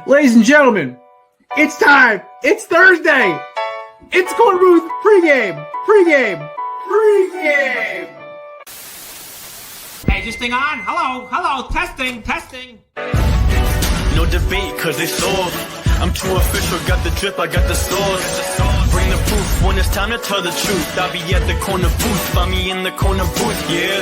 Ladies and gentlemen, it's time. It's Thursday. It's Korner Booth pregame. Hey, this thing on? Hello, testing. No debate, cause they sold. I'm too official, got the drip, I got the sauce. Bring the proof when it's time to tell the truth. I'll be at the corner booth, find me in the corner booth, yeah.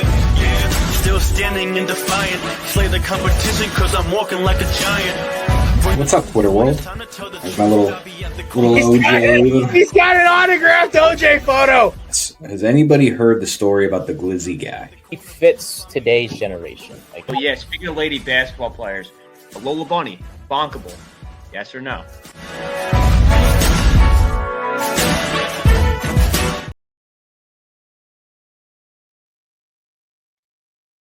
Still standing and defiant. Slay the competition, cause I'm walking like a giant. What's up, Twitter world? There's my little OJ. He's got an autographed OJ photo. Has anybody heard the story about the Glizzy guy? He fits today's generation. Oh yeah, speaking of lady basketball players, Lola Bunny, bonkable. Yes or no?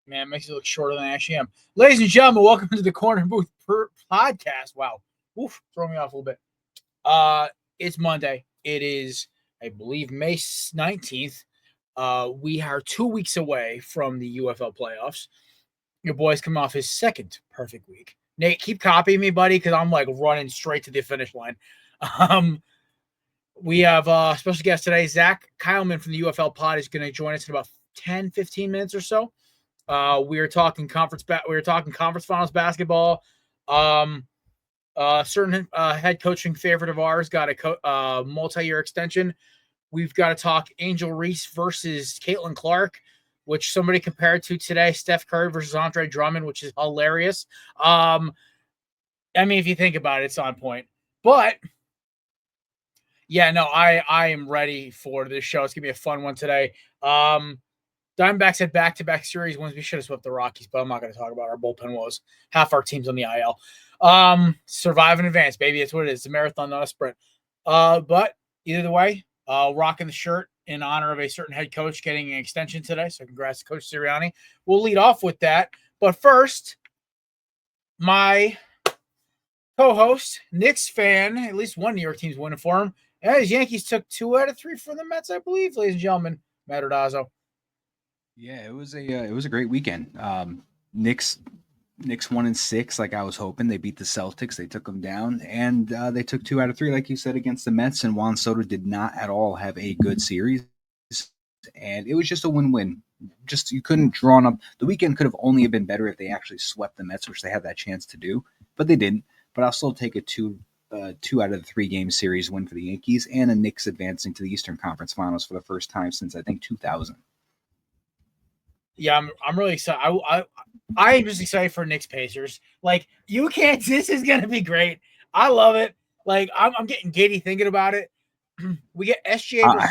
Man, it makes it look shorter than I actually am. Ladies and gentlemen, welcome to the Korner Booth Podcast. Wow. Oof, throw me off a little bit. It's Monday. It is, I believe, May 19th. We are 2 weeks away from the UFL playoffs. Your boy's coming off his second perfect week. Nate, keep copying me, buddy, because I'm like running straight to the finish line. We have a special guest today. Zach Keilman from the UFL pod is going to join us in about 10, 15 minutes or so. We are talking conference finals basketball. Certain head coaching favorite of ours got a multi-year extension. We've got to talk Angel Reese versus Caitlin Clark, which somebody compared to today, Steph Curry versus Andre Drummond, which is hilarious. I mean, if you think about it, it's on point. But yeah, no, I am ready for this show. It's gonna be a fun one today. Diamondbacks had back-to-back series wins. We should have swept the Rockies, but I'm not going to talk about our bullpen woes. Half our team's on the IL. Survive and advance, baby. That's what it is. It's a marathon, not a sprint. But either way, rocking the shirt in honor of a certain head coach getting an extension today. So congrats to Coach Siranni. We'll lead off with that. But first, my co-host, Knicks fan, at least one New York team's winning for him. And his Yankees took 2 out of 3 for the Mets, I believe, ladies and gentlemen. Matt Ordazzo. Yeah, it was a great weekend. Knicks 1-6, like I was hoping. They beat the Celtics. They took them down, and they took 2 out of 3, like you said, against the Mets. And Juan Soto did not at all have a good series, and it was just a win-win. Just you couldn't draw up. The weekend could have only been better if they actually swept the Mets, which they had that chance to do, but they didn't. But I'll still take a 2 out of the 3 game series win for the Yankees, and a Knicks advancing to the Eastern Conference Finals for the first time since I think 2000. Yeah, I'm really excited. I'm just excited for Knicks Pacers. Like, you can't. This is gonna be great. I love it. Like, I'm getting giddy thinking about it. We get SGA.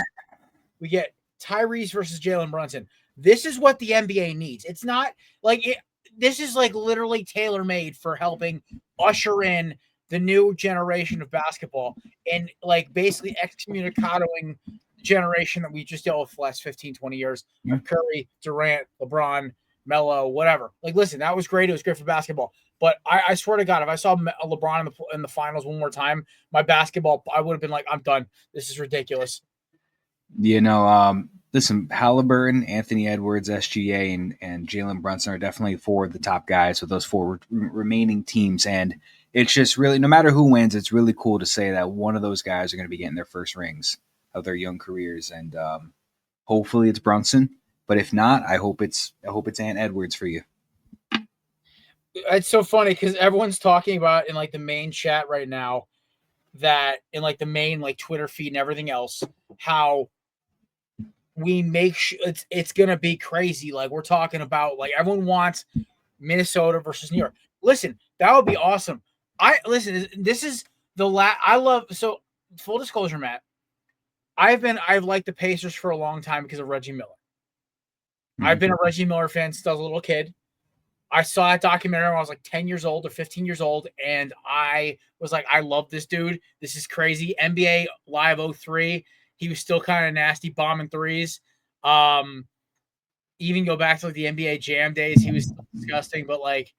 We get Tyrese versus Jalen Brunson. This is what the NBA needs. It's not like it. This is like literally tailor made for helping usher in the new generation of basketball and like basically excommunicating generation that we just dealt with the last 15, 20 years of Curry, Durant, LeBron, Melo, whatever. Like, listen, that was great. It was great for basketball. But I swear to God, if I saw LeBron in the finals one more time, my basketball, I would have been like, I'm done. This is ridiculous. You know, listen, Halliburton, Anthony Edwards, SGA, and Jalen Brunson are definitely 4 of the top guys with those 4 remaining teams. And it's just really, no matter who wins, it's really cool to say that one of those guys are going to be getting their first rings of their young careers, and hopefully it's Brunson. But if not, I hope it's Ant Edwards for you. It's so funny because everyone's talking about in like the main chat right now that in like the main like Twitter feed and everything else, how we make it's gonna be crazy. Like we're talking about like everyone wants Minnesota versus New York. Listen, that would be awesome. This is the I love. So full disclosure, Matt. I've liked the Pacers for a long time because of Reggie Miller. Mm-hmm. I've been a Reggie Miller fan since I was a little kid. I saw that documentary when I was like 10 years old or 15 years old, and I was like, I love this dude. This is crazy. NBA Live 03. He was still kind of nasty, bombing threes. Even go back to like the NBA Jam days, he was disgusting. But like,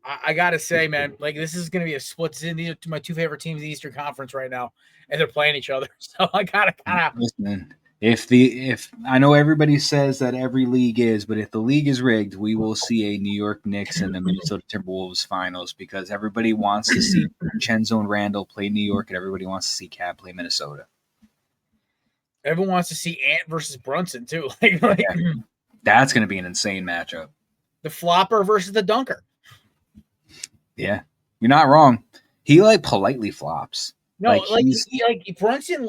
I gotta say, man, like this is gonna be a split. These are my 2 favorite teams in the Eastern Conference right now, and they're playing each other. So I gotta kind of listen. If I know everybody says that every league is, but if the league is rigged, we will see a New York Knicks and the Minnesota Timberwolves finals because everybody wants to see Chenzo and Randall play New York, and everybody wants to see Cat play Minnesota. Everyone wants to see Ant versus Brunson too. That's going to be an insane matchup. The flopper versus the dunker. Yeah, you're not wrong. He politely flops. No, Brunson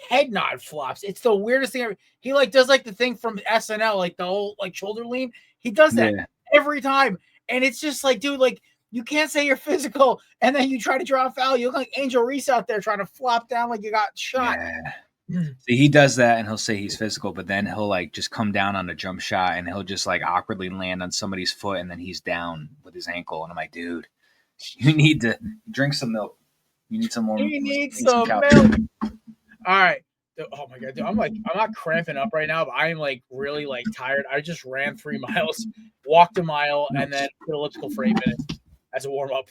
head nod flops. It's the weirdest thing ever. He does the thing from SNL, the whole shoulder lean. He does that every time. And it's just dude, you can't say you're physical and then you try to draw a foul. You look like Angel Reese out there trying to flop down like you got shot. Yeah. See, he does that and he'll say he's physical, but then he'll just come down on a jump shot and he'll just awkwardly land on somebody's foot and then he's down with his ankle. And I'm like, dude, you need to drink some milk. You need some more. You need some milk. All right. Oh my God, dude. I'm not cramping up right now, but I'm really tired. I just ran 3 miles, walked a mile, and then did elliptical for 8 minutes as a warm up.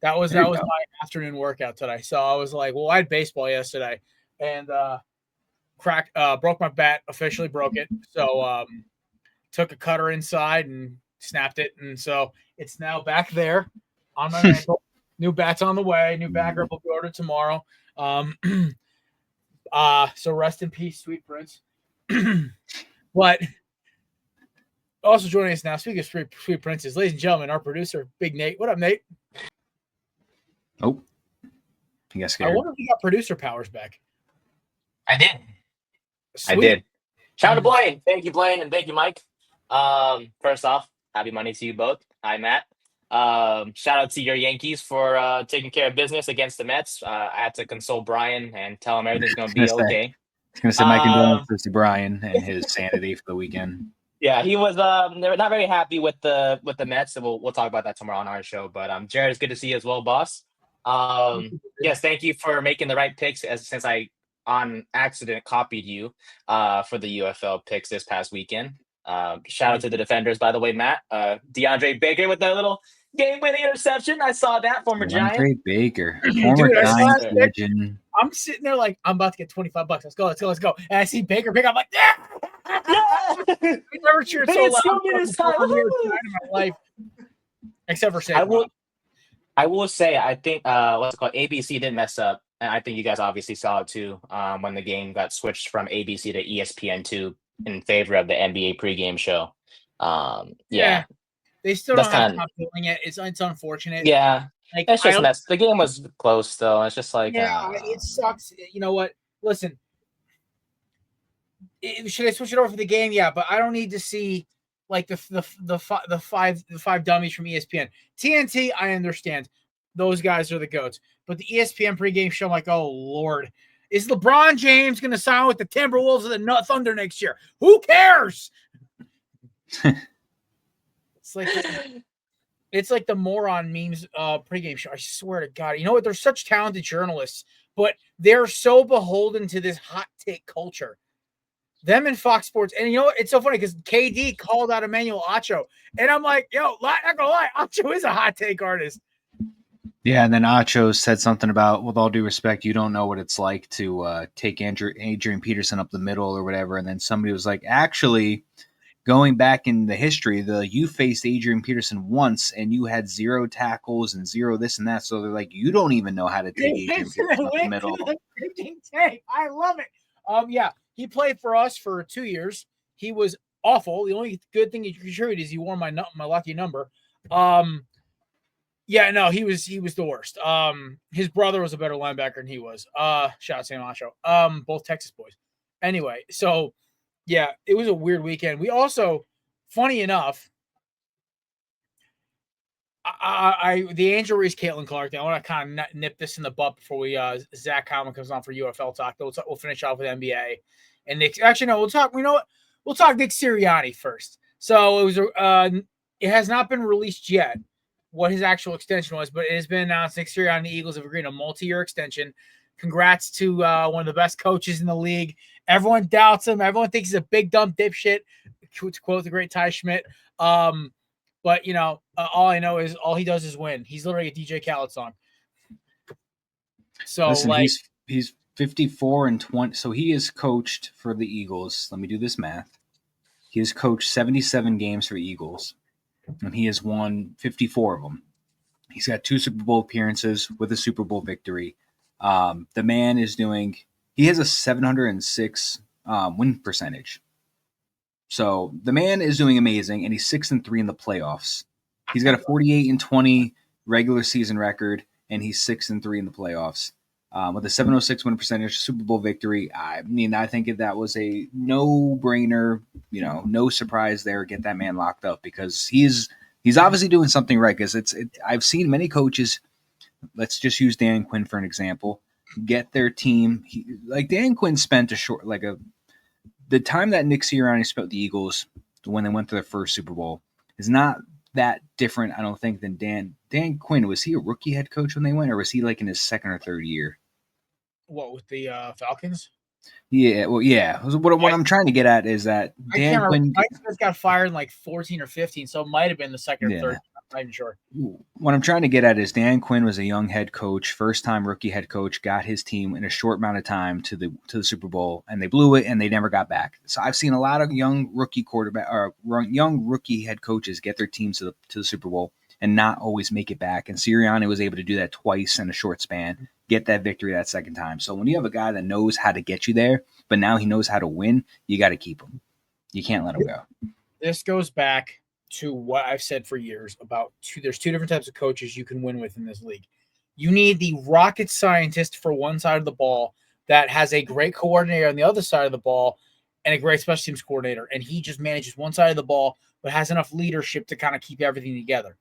That was my afternoon workout today. So I was I had baseball yesterday and broke my bat, officially broke it. So took a cutter inside and snapped it, and so it's now back there on my ankle. New bat's on the way. New bat grip will be ordered tomorrow. So rest in peace, sweet prince. But also joining us now, speaking of sweet princes, ladies and gentlemen, our producer, Big Nate. What up, Nate? Oh, you got scared. I wonder if he got producer powers back. I did. Sweet. I did. Shout out to Blaine. Thank you, Blaine, and thank you, Mike. First off, happy Monday to you both. Hi, Matt. Shout out to your Yankees for taking care of business against the Mets. I had to console Brian and tell him everything's going to be okay. I was going to say my condolences to Brian and his sanity for the weekend. Yeah, he was not very happy with the Mets, so we'll talk about that tomorrow on our show. But Jared, it's good to see you as well, boss. Yes, thank you for making the right picks since I on accident copied you for the UFL picks this past weekend. Shout out to the defenders, by the way, Matt. DeAndre Baker with that little game-winning interception. I saw that, former Giant. DeAndre Baker, former Giants legend. I'm sitting there I'm about to get $25. Let's go. And I see Baker pick up yeah! I never cheered so loud in my life, except for Saquon. I will say, I think what's it called? ABC didn't mess up, and I think you guys obviously saw it too when the game got switched from ABC to ESPN2 in favor of the NBA pregame show. Yeah. They still don't have to stop doing it. It's unfortunate. Yeah. It's just messed. The game was close, though. It's just it sucks. You know what? Listen, should I switch it over for the game? Yeah, but I don't need to see the five dummies from ESPN. TNT, I understand. Those guys are the GOATs. But the ESPN pregame show, I'm like, oh, Lord. Is LeBron James going to sign with the Timberwolves or the Thunder next year? Who cares? It's like the moron memes pregame show. I swear to God. You know what? They're such talented journalists, but they're so beholden to this hot take culture. Them and Fox Sports. And you know what? It's so funny because KD called out Emmanuel Acho. And I'm like, not gonna lie, Acho is a hot take artist. Yeah, and then Acho said something about, with all due respect, you don't know what it's like to take Adrian Peterson up the middle or whatever. And then somebody was like, actually, going back in the history, you faced Adrian Peterson once and you had 0 tackles and 0 this and that. So they're like, you don't even know how to take Adrian Peterson up the middle. I love it. Yeah, he played for us for 2 years. He was awful. The only good thing he contributed is he wore my lucky number. Yeah, no, he was the worst. His brother was a better linebacker than he was. Shout out Sam Acho. Both Texas boys. Anyway, so yeah, it was a weird weekend. We also, funny enough, the Angel Reese Caitlin Clark thing. I want to kind of nip this in the butt before we Zach Keilman comes on for UFL talk. We'll finish off with NBA and Nick. Actually, no, we'll talk. You know what? We'll talk Nick Sirianni first. So it was it has not been released yet what his actual extension was, but it has been announced Nick Sirianni and the Eagles have agreed on a multi-year extension. Congrats to one of the best coaches in the league. Everyone doubts him. Everyone thinks he's a big, dumb dipshit, to quote the great Ty Schmidt. But, all I know is all he does is win. He's literally a DJ Khaled song. So, listen, he's 54-20. So he has coached for the Eagles. Let me do this math. He has coached 77 games for Eagles, and he has won 54 of them. He's got 2 Super Bowl appearances with a Super Bowl victory. The man is doing – he has a 706 win percentage. So the man is doing amazing, and he's 6-3 in the playoffs. He's got a 48-20 regular season record, and he's 6-3 in the playoffs. With a 706 win percentage, Super Bowl victory. I mean, I think that was a no-brainer, no surprise there. Get that man locked up because he's obviously doing something right. Because I've seen many coaches. Let's just use Dan Quinn for an example. Get their team like Dan Quinn spent the time that Nick Sirianni spent with the Eagles when they went to their first Super Bowl is not that different, I don't think, than Dan Quinn. Was he a rookie head coach when they went, or was he like in his second or third year? What, with the Falcons? Yeah, well, yeah. What I'm trying to get at is that Dan Quinn got fired in like 14 or 15, so it might have been the second or third. I'm not even sure. What I'm trying to get at is Dan Quinn was a young head coach, first-time rookie head coach, got his team in a short amount of time to the Super Bowl, and they blew it, and they never got back. So I've seen a lot of young rookie head coaches get their teams to the Super Bowl and not always make it back. And Sirianni was able to do that twice in a short span, get that victory that second time. So when you have a guy that knows how to get you there, but now he knows how to win, you got to keep him. You can't let him go. This goes back to what I've said for years about there's 2 different types of coaches you can win with in this league. You need the rocket scientist for one side of the ball that has a great coordinator on the other side of the ball and a great special teams coordinator, and he just manages one side of the ball but has enough leadership to kind of keep everything together.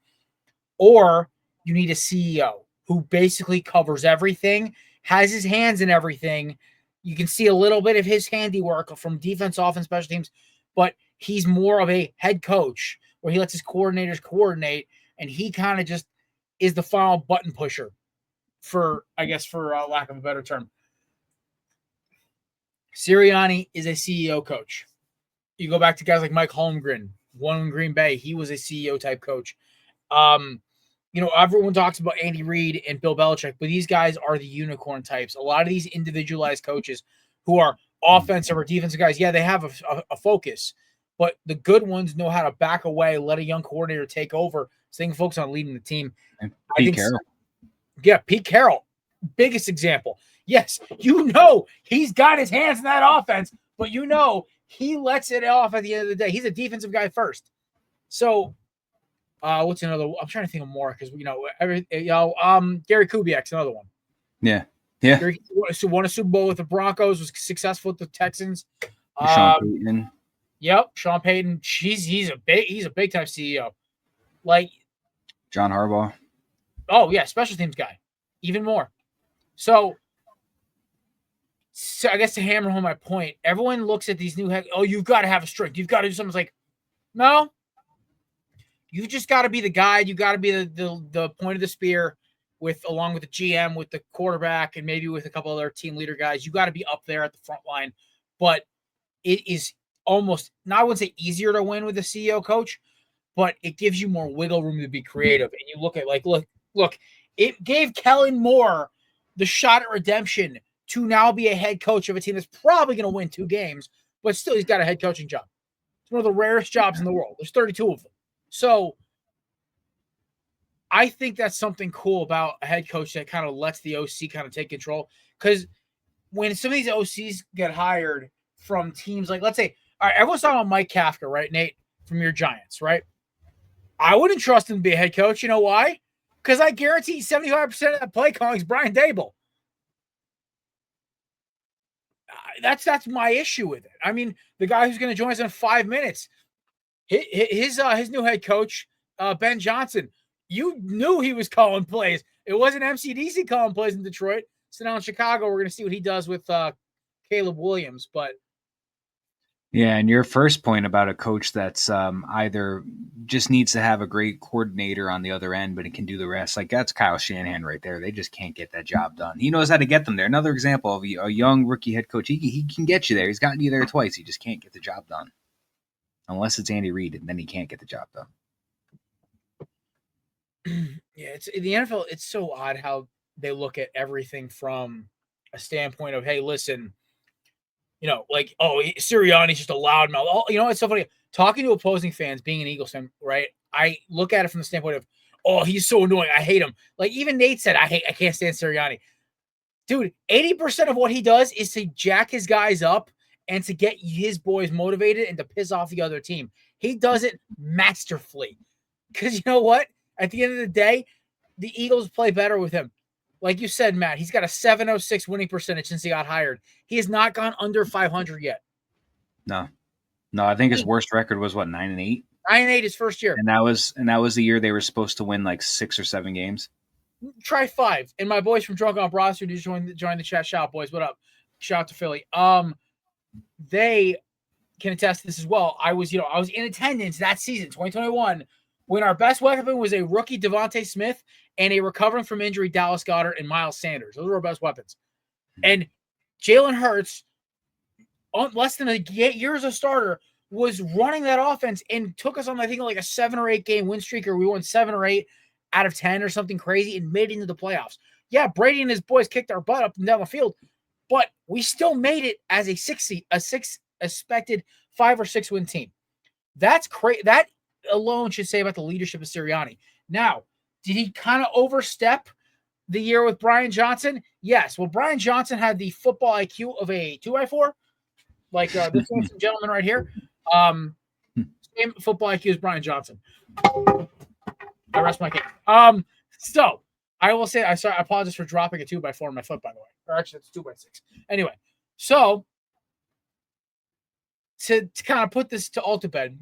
Or you need a CEO who basically covers everything, has his hands in everything. You can see a little bit of his handiwork from defense, offense, special teams, but he's more of a head coach where he lets his coordinators coordinate, and he kind of just is the final button pusher for lack of a better term. Sirianni is a CEO coach. You go back to guys like Mike Holmgren, one in Green Bay. He was a CEO type coach. Everyone talks about Andy Reid and Bill Belichick, but these guys are the unicorn types. A lot of these individualized coaches who are offensive or defensive guys, yeah, they have a focus, but the good ones know how to back away, let a young coordinator take over, so they can focus on leading the team. And Pete Carroll. Pete Carroll, biggest example. Yes, he's got his hands in that offense, but he lets it off at the end of the day. He's a defensive guy first. So what's another? I'm trying to think of more because Gary Kubiak's another one. Yeah. Gary won a Super Bowl with the Broncos, was successful with the Texans. Sean Payton. Yep, Sean Payton. He's a big time CEO. Like John Harbaugh. Oh yeah, special teams guy, even more. So I guess to hammer home my point, everyone looks at these new you've got to have a strength. You've got to do something. It's like, no. You just got to be the guide. You got to be the point of the spear along with the GM, with the quarterback, and maybe with a couple other team leader guys. You got to be up there at the front line. But it is almost, I wouldn't say easier to win with a CEO coach, but it gives you more wiggle room to be creative. And you look at look, it gave Kellen Moore the shot at redemption to now be a head coach of a team that's probably going to win 2 games, but still he's got a head coaching job. It's one of the rarest jobs in the world. There's 32 of them. So I think that's something cool about a head coach that kind of lets the OC kind of take control. Because when some of these OCs get hired from teams like, let's say, all right, everyone's talking about Mike Kafka, right, Nate, from your Giants, right? I wouldn't trust him to be a head coach. You know why? Because I guarantee 75% of that play calling is Brian Dable. That's my issue with it. I mean, the guy who's going to join us in 5 minutes, his new head coach, Ben Johnson, you knew he was calling plays. It wasn't MCDC calling plays in Detroit. So now in Chicago, we're going to see what he does with Caleb Williams. But yeah, and your first point about a coach that's either just needs to have a great coordinator on the other end, but it can do the rest. Like that's Kyle Shanahan right there. They just can't get that job done. He knows how to get them there. Another example of a young rookie head coach. He can get you there. He's gotten you there twice. He just can't get the job done. Unless it's Andy Reid, and then he can't get the job done. Yeah, it's in the NFL. It's so odd how they look at everything from a standpoint of, hey, listen, like, oh, Sirianni's just a loudmouth. Oh, it's so funny. Talking to opposing fans, being an Eagles fan, right? I look at it from the standpoint of, oh, he's so annoying. I hate him. Like even Nate said, I can't stand Sirianni. Dude, 80% of what he does is to jack his guys up and to get his boys motivated and to piss off the other team. He does it masterfully. Because you know what? At the end of the day, the Eagles play better with him. Like you said, Matt, he's got a 706 winning percentage since he got hired. He has not gone under 500 yet. No, I think his worst record was 9-8. 9-8 his first year, and that was the year they were supposed to win like 6 or 7 games. Try 5. And my boys from Drunk on Broad Street just joined the chat. Shout out, boys. What up? Shout out to Philly. They can attest to this as well. I was in attendance that season, 2021, when our best weapon was a rookie Devontae Smith and a recovering from injury Dallas Goedert and Miles Sanders. Those were our best weapons. And Jalen Hurts, less than a year as a starter, was running that offense and took us on, I think, like a 7 or 8 game win streak, or we won 7 or 8 out of 10 or something crazy and made it into the playoffs. Yeah, Brady and his boys kicked our butt up and down the field, but we still made it as a 6 expected 5 or 6 win team. That's crazy. That alone should say about the leadership of Sirianni. Now, did he kind of overstep the year with Brian Johnson? Yes. Well, Brian Johnson had the football IQ of a 2x4, like this gentleman right here. Same football IQ as Brian Johnson. I rest my case. So I will say, I apologize for dropping a 2x4 on my foot, by the way. Or actually, it's 2x6. Anyway, so to kind of put this to all to bed,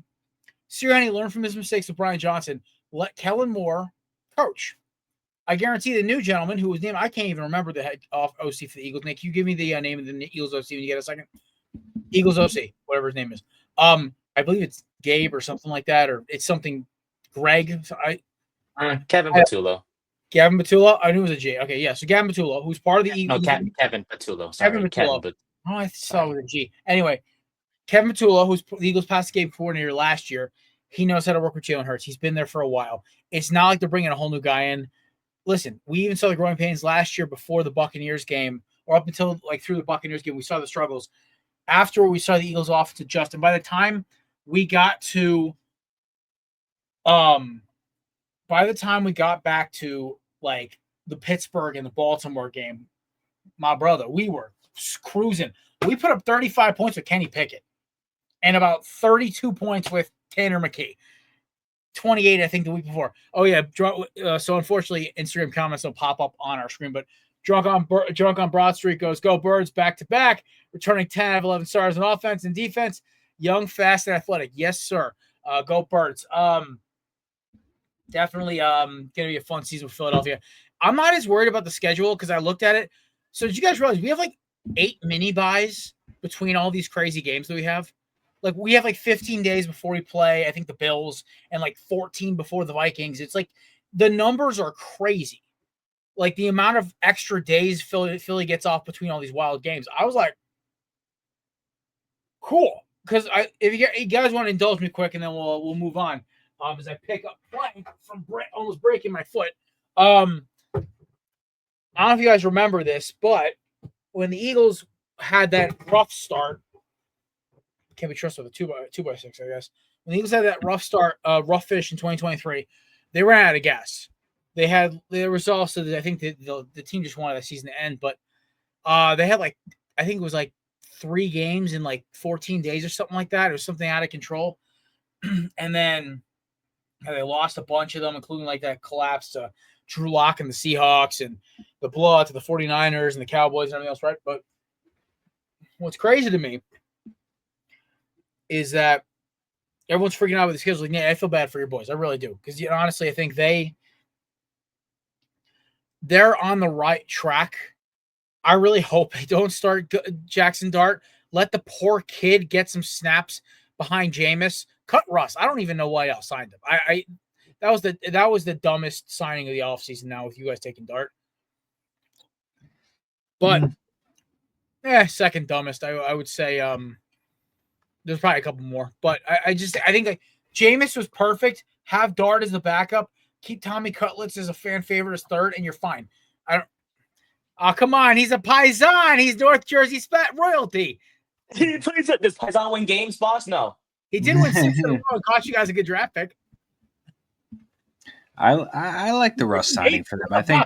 Sirianni learned from his mistakes with Brian Johnson. Let Kellen Moore coach. I guarantee the new gentleman who was named, I can't even remember the head off OC for the Eagles. Nick, you give me the name of the Eagles OC when you get a second. Eagles OC, whatever his name is. I believe it's Gabe or something like that, or it's something Greg. Kevin Patullo. Gavin Patullo? I knew it was a J. Okay, yeah. So Gavin Patullo, who's part of the Eagles. No, Kevin Patullo. Sorry, Kevin Patullo. I saw it with a G. Anyway, Kevin Patullo, who's the Eagles pass game coordinator last year, he knows how to work with Jalen Hurts. He's been there for a while. It's not like they're bringing a whole new guy in. Listen, we even saw the growing pains last year before the Buccaneers game, or up until like through the Buccaneers game, we saw the struggles. After we saw the Eagles offense adjust, and by the time we got back to like the Pittsburgh and the Baltimore game, my brother, we were cruising. We put up 35 points with Kenny Pickett and about 32 points with Tanner McKee. 28, I think, the week before. Oh, yeah. So, unfortunately, Instagram comments don't pop up on our screen, but Drunk on Broad Street goes, go Birds, back-to-back, returning 10 out of 11 stars on offense and defense. Young, fast, and athletic. Yes, sir. Go Birds. Definitely going to be a fun season with Philadelphia. I'm not as worried about the schedule because I looked at it. So, did you guys realize we have like 8 mini buys between all these crazy games that we have? Like, we have like 15 days before we play, I think, the Bills, and like 14 before the Vikings. It's like the numbers are crazy. Like the amount of extra days Philly gets off between all these wild games. I was like, cool. Because if you guys want to indulge me quick, and then we'll move on. As I pick up plank from almost breaking my foot. I don't know if you guys remember this, but when the Eagles had that rough start, can't be trusted with a 2x6, I guess. When the Eagles had that rough start, rough finish in 2023, they ran out of gas. There was also, I think the team just wanted the season to end, but they had like, I think it was like 3 games in like 14 days or something like that. It was something out of control. And then they lost a bunch of them, including like that collapse to Drew Lock and the Seahawks and the blowout to the 49ers and the Cowboys and everything else, right? But what's crazy to me is that everyone's freaking out with the schedule. Like, I feel bad for your boys. I really do. Because honestly, I think they're on the right track. I really hope they don't start Jackson Dart. Let the poor kid get some snaps behind Jameis. Cut Russ. I don't even know why y'all signed him. That was the dumbest signing of the offseason now with you guys taking Dart. But second dumbest, I would say. There's probably a couple more. But I think like Jameis was perfect. Have Dart as the backup. Keep Tommy Cutlets as a fan favorite as third, and you're fine. Oh, come on. He's a Paisan. He's North Jersey royalty. He plays it. Does Paisan win games, boss? No. He did win 6 in a row. It cost you guys a good draft pick. I like the Russ signing for them. I think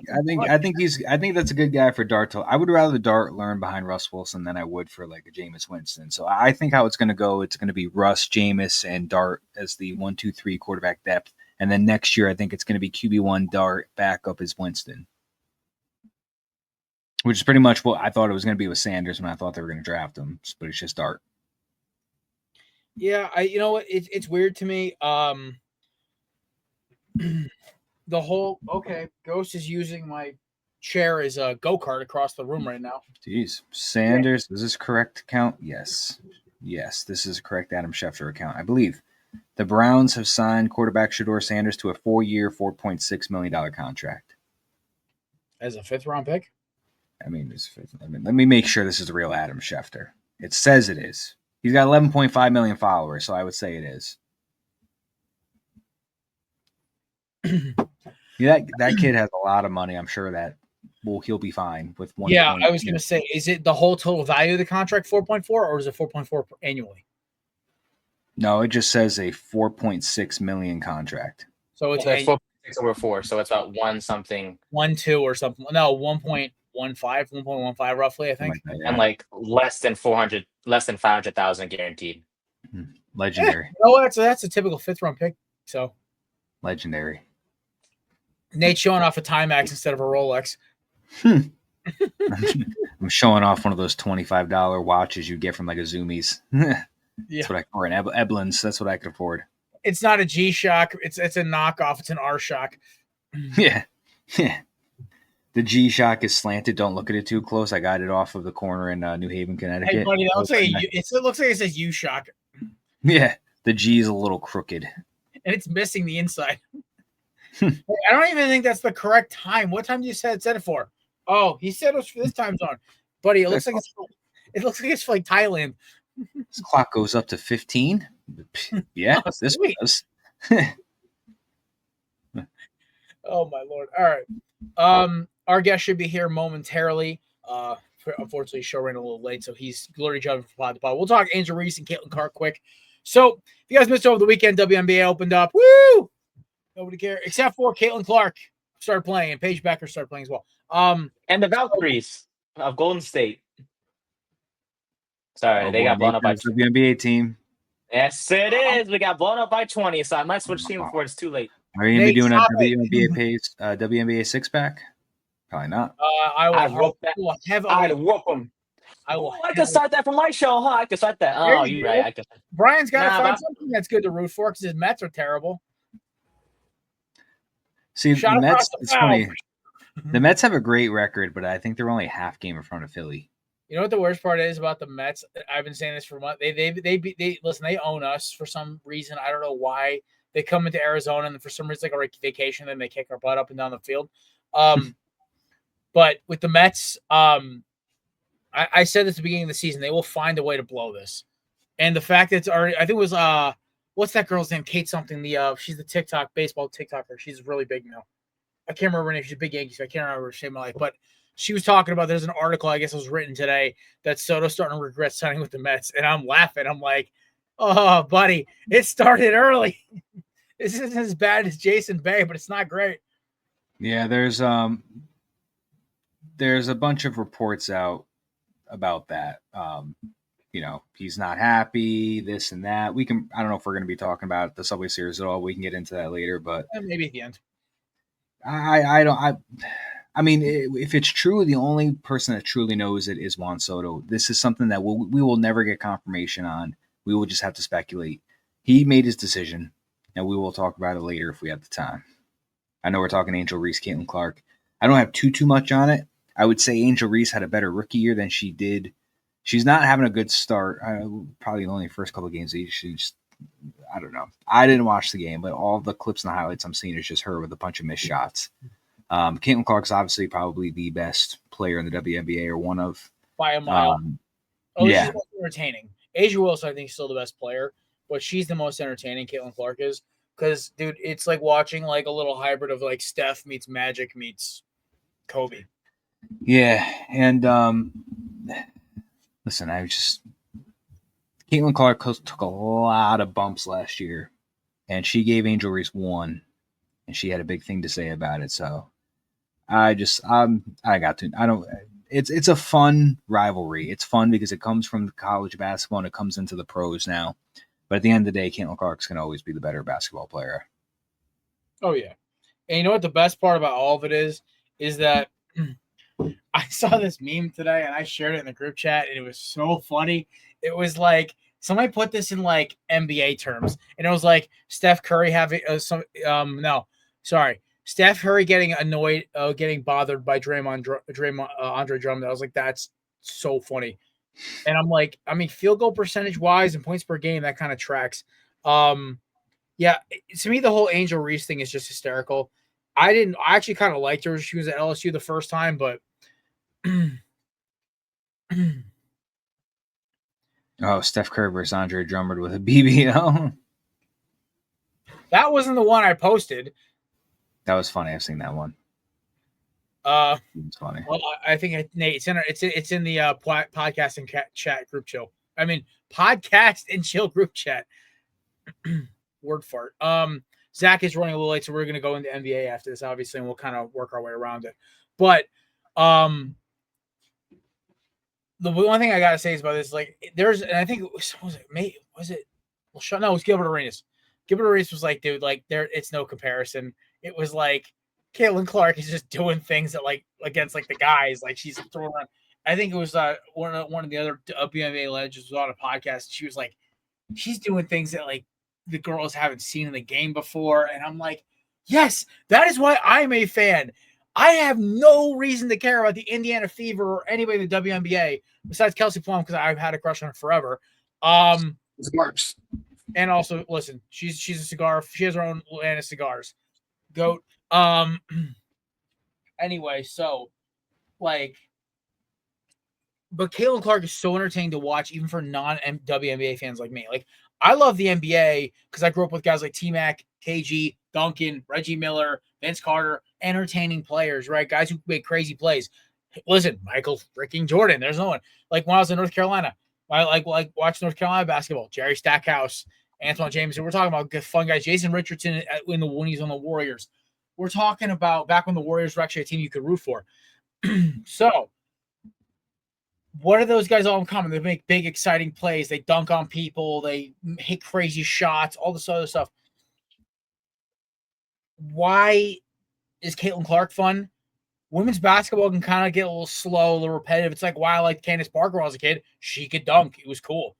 that's a good guy for Dart. I would rather Dart learn behind Russ Wilson than I would for like a Jameis Winston. So I think how it's going to go, it's going to be Russ, Jameis, and Dart as the 1, 2, 3 quarterback depth. And then next year, I think it's going to be QB1 Dart, backup is Winston, which is pretty much what I thought it was going to be with Sanders when I thought they were going to draft him. But it's just Dart. Yeah, you know what? It's weird to me. The whole Ghost is using my chair as a go-kart across the room right now. Jeez. Sanders, is this correct count? Yes, this is a correct Adam Schefter account, I believe. The Browns have signed quarterback Shedeur Sanders to a 4-year, $4.6 million contract. As a 5th-round pick? I mean, let me make sure this is a real Adam Schefter. It says it is. He's got 11.5 million followers, so I would say it is. Yeah, that kid has a lot of money. I'm sure that he'll be fine with one. Yeah, I was going to say, is it the whole total value of the contract 4.4, or is it 4.4 annually? No, it just says a 4.6 million contract. So it's 4.6 over 4, so it's about 1.2 or something. No, 1.15 roughly, I think. Like that, yeah. And like less than 500,000 guaranteed. Legendary. Yeah, that's a typical 5th-round pick. So legendary. Nate's showing off a Timex instead of a Rolex. I'm showing off one of those $25 watches you get from like a Zoomies. That's what I or an Eblins. That's what I could afford. It's not a G-Shock. It's a knockoff. It's an R-Shock. Yeah. The G-Shock is slanted. Don't look at it too close. I got it off of the corner in New Haven, Connecticut. Hey, buddy, it looks like it says U-Shock. Yeah, the G is a little crooked. And it's missing the inside. I don't even think that's the correct time. What time did you set it for? Oh, he said it was for this time zone. Buddy, it looks like it's for like Thailand. This clock goes up to 15. Yeah, this does. Oh my Lord. All right. Our guest should be here momentarily. Unfortunately, show ran a little late, so he's glory jumping from pod to pod. We'll talk Angel Reese and Caitlin Clark quick. So, if you guys missed over the weekend, WNBA opened up. Woo! Nobody cared except for Caitlin Clark started playing, and Paige Becker started playing as well. And the Valkyries of Golden State. Sorry, they got blown up by WNBA team. Yes, it is. We got blown up by 20, so I might switch team before it's too late. Are you going to be doing a WNBA six-pack? Probably not. I'd whoop them. I could start that from my show, huh? I could start that. Oh, you're right. Brian's got to find something that's good to root for because his Mets are terrible. See, the Mets, it's funny. The Mets have a great record, but I think they're only half game in front of Philly. You know what the worst part is about the Mets? I've been saying this for months. They listen. They own us for some reason. I don't know why. They come into Arizona and for some reason like a vacation, then they kick our butt up and down the field. But with the Mets, I said at the beginning of the season they will find a way to blow this. And the fact that it's already, I think it was what's that girl's name? Kate something. She's the baseball TikToker. She's really big now. I can't remember her name. She's a big Yankee. So I can't remember her name in my life, but. She was talking about there's an article, I guess it was written today, that Soto's starting to regret signing with the Mets. And I'm laughing. I'm like, oh, buddy, it started early. This isn't as bad as Jason Bay, but it's not great. Yeah, there's a bunch of reports out about that. He's not happy, this and that. I don't know if we're going to be talking about the Subway Series at all. We can get into that later, but maybe at the end. I mean, if it's true, the only person that truly knows it is Juan Soto. This is something that we will never get confirmation on. We will just have to speculate. He made his decision, and we will talk about it later if we have the time. I know we're talking Angel Reese, Caitlin Clark. I don't have too much on it. I would say Angel Reese had a better rookie year than she did. She's not having a good start. Probably only the first couple of games. I don't know. I didn't watch the game, but all the clips and the highlights I'm seeing is just her with a bunch of missed shots. Caitlin Clark's obviously probably the best player in the WNBA or one of. By a mile. She's most entertaining. Asia Wilson, I think, is still the best player, but she's the most entertaining, Caitlin Clark is. Because, dude, it's like watching like a little hybrid of like Steph meets Magic meets Kobe. Yeah, and listen, Caitlin Clark took a lot of bumps last year, and she gave Angel Reese one, and she had a big thing to say about it. So I got to. I don't. It's a fun rivalry. It's fun because it comes from college basketball and it comes into the pros now. But at the end of the day, Caitlin Clark's going to always be the better basketball player. Oh yeah, and you know what the best part about all of it is that I saw this meme today and I shared it in the group chat and it was so funny. It was like somebody put this in like NBA terms and it was like Steph Curry having Steph Curry getting annoyed, getting bothered by Andre Drummond. I was like, that's so funny. And I'm like, I mean, field goal percentage wise and points per game, that kind of tracks. Yeah, to me, the whole Angel Reese thing is just hysterical. I actually kind of liked her. She was at LSU the first time, but oh, Steph Curry versus Andre Drummond with a BBL. That wasn't the one I posted. That was funny. I've seen that one. It's funny. Well, I think Nate, it's in the podcast and chat group chill. I mean, podcast and chill group chat. Word fart. Zach is running a little late, so we're going to go into NBA after this, obviously, and we'll kind of work our way around it. But the one thing I got to say is about this, like, and I think it was it? Well, no, it was Gilbert Arenas. Gilbert Arenas was like, dude, like, it's no comparison. It was like Caitlin Clark is just doing things that, like, against, like, the guys, like, she's throwing around. I think it was one of the other WNBA legends was on a podcast. She was like, she's doing things that, like, the girls haven't seen in the game before. And I'm like, yes, that is why I'm a fan. I have no reason to care about the Indiana Fever or anybody in the WNBA besides Kelsey Plum because I've had a crush on her forever. Sparks. And also, listen, she's a cigar. She has her own line of cigars. Goat. Anyway, so, like, but Caitlin Clark is so entertaining to watch, even for non-WNBA fans like me. Like, I love the NBA because I grew up with guys like T-Mac, KG, Duncan, Reggie Miller, Vince Carter, entertaining players, right? Guys who make crazy plays. Listen, Michael freaking Jordan. There's no one. Like, when I was in North Carolina, I like watch North Carolina basketball. Jerry Stackhouse, Antoine Jameson. We're talking about fun guys. Jason Richardson when he's on the Warriors. We're talking about back when the Warriors were actually a team you could root for. So, what are those guys all in common? They make big, exciting plays. They dunk on people. They hit crazy shots, all this other stuff. Why is Caitlin Clark fun? Women's basketball can kind of get a little slow, a little repetitive. It's like why I liked Candace Parker when I was a kid. She could dunk. It was cool.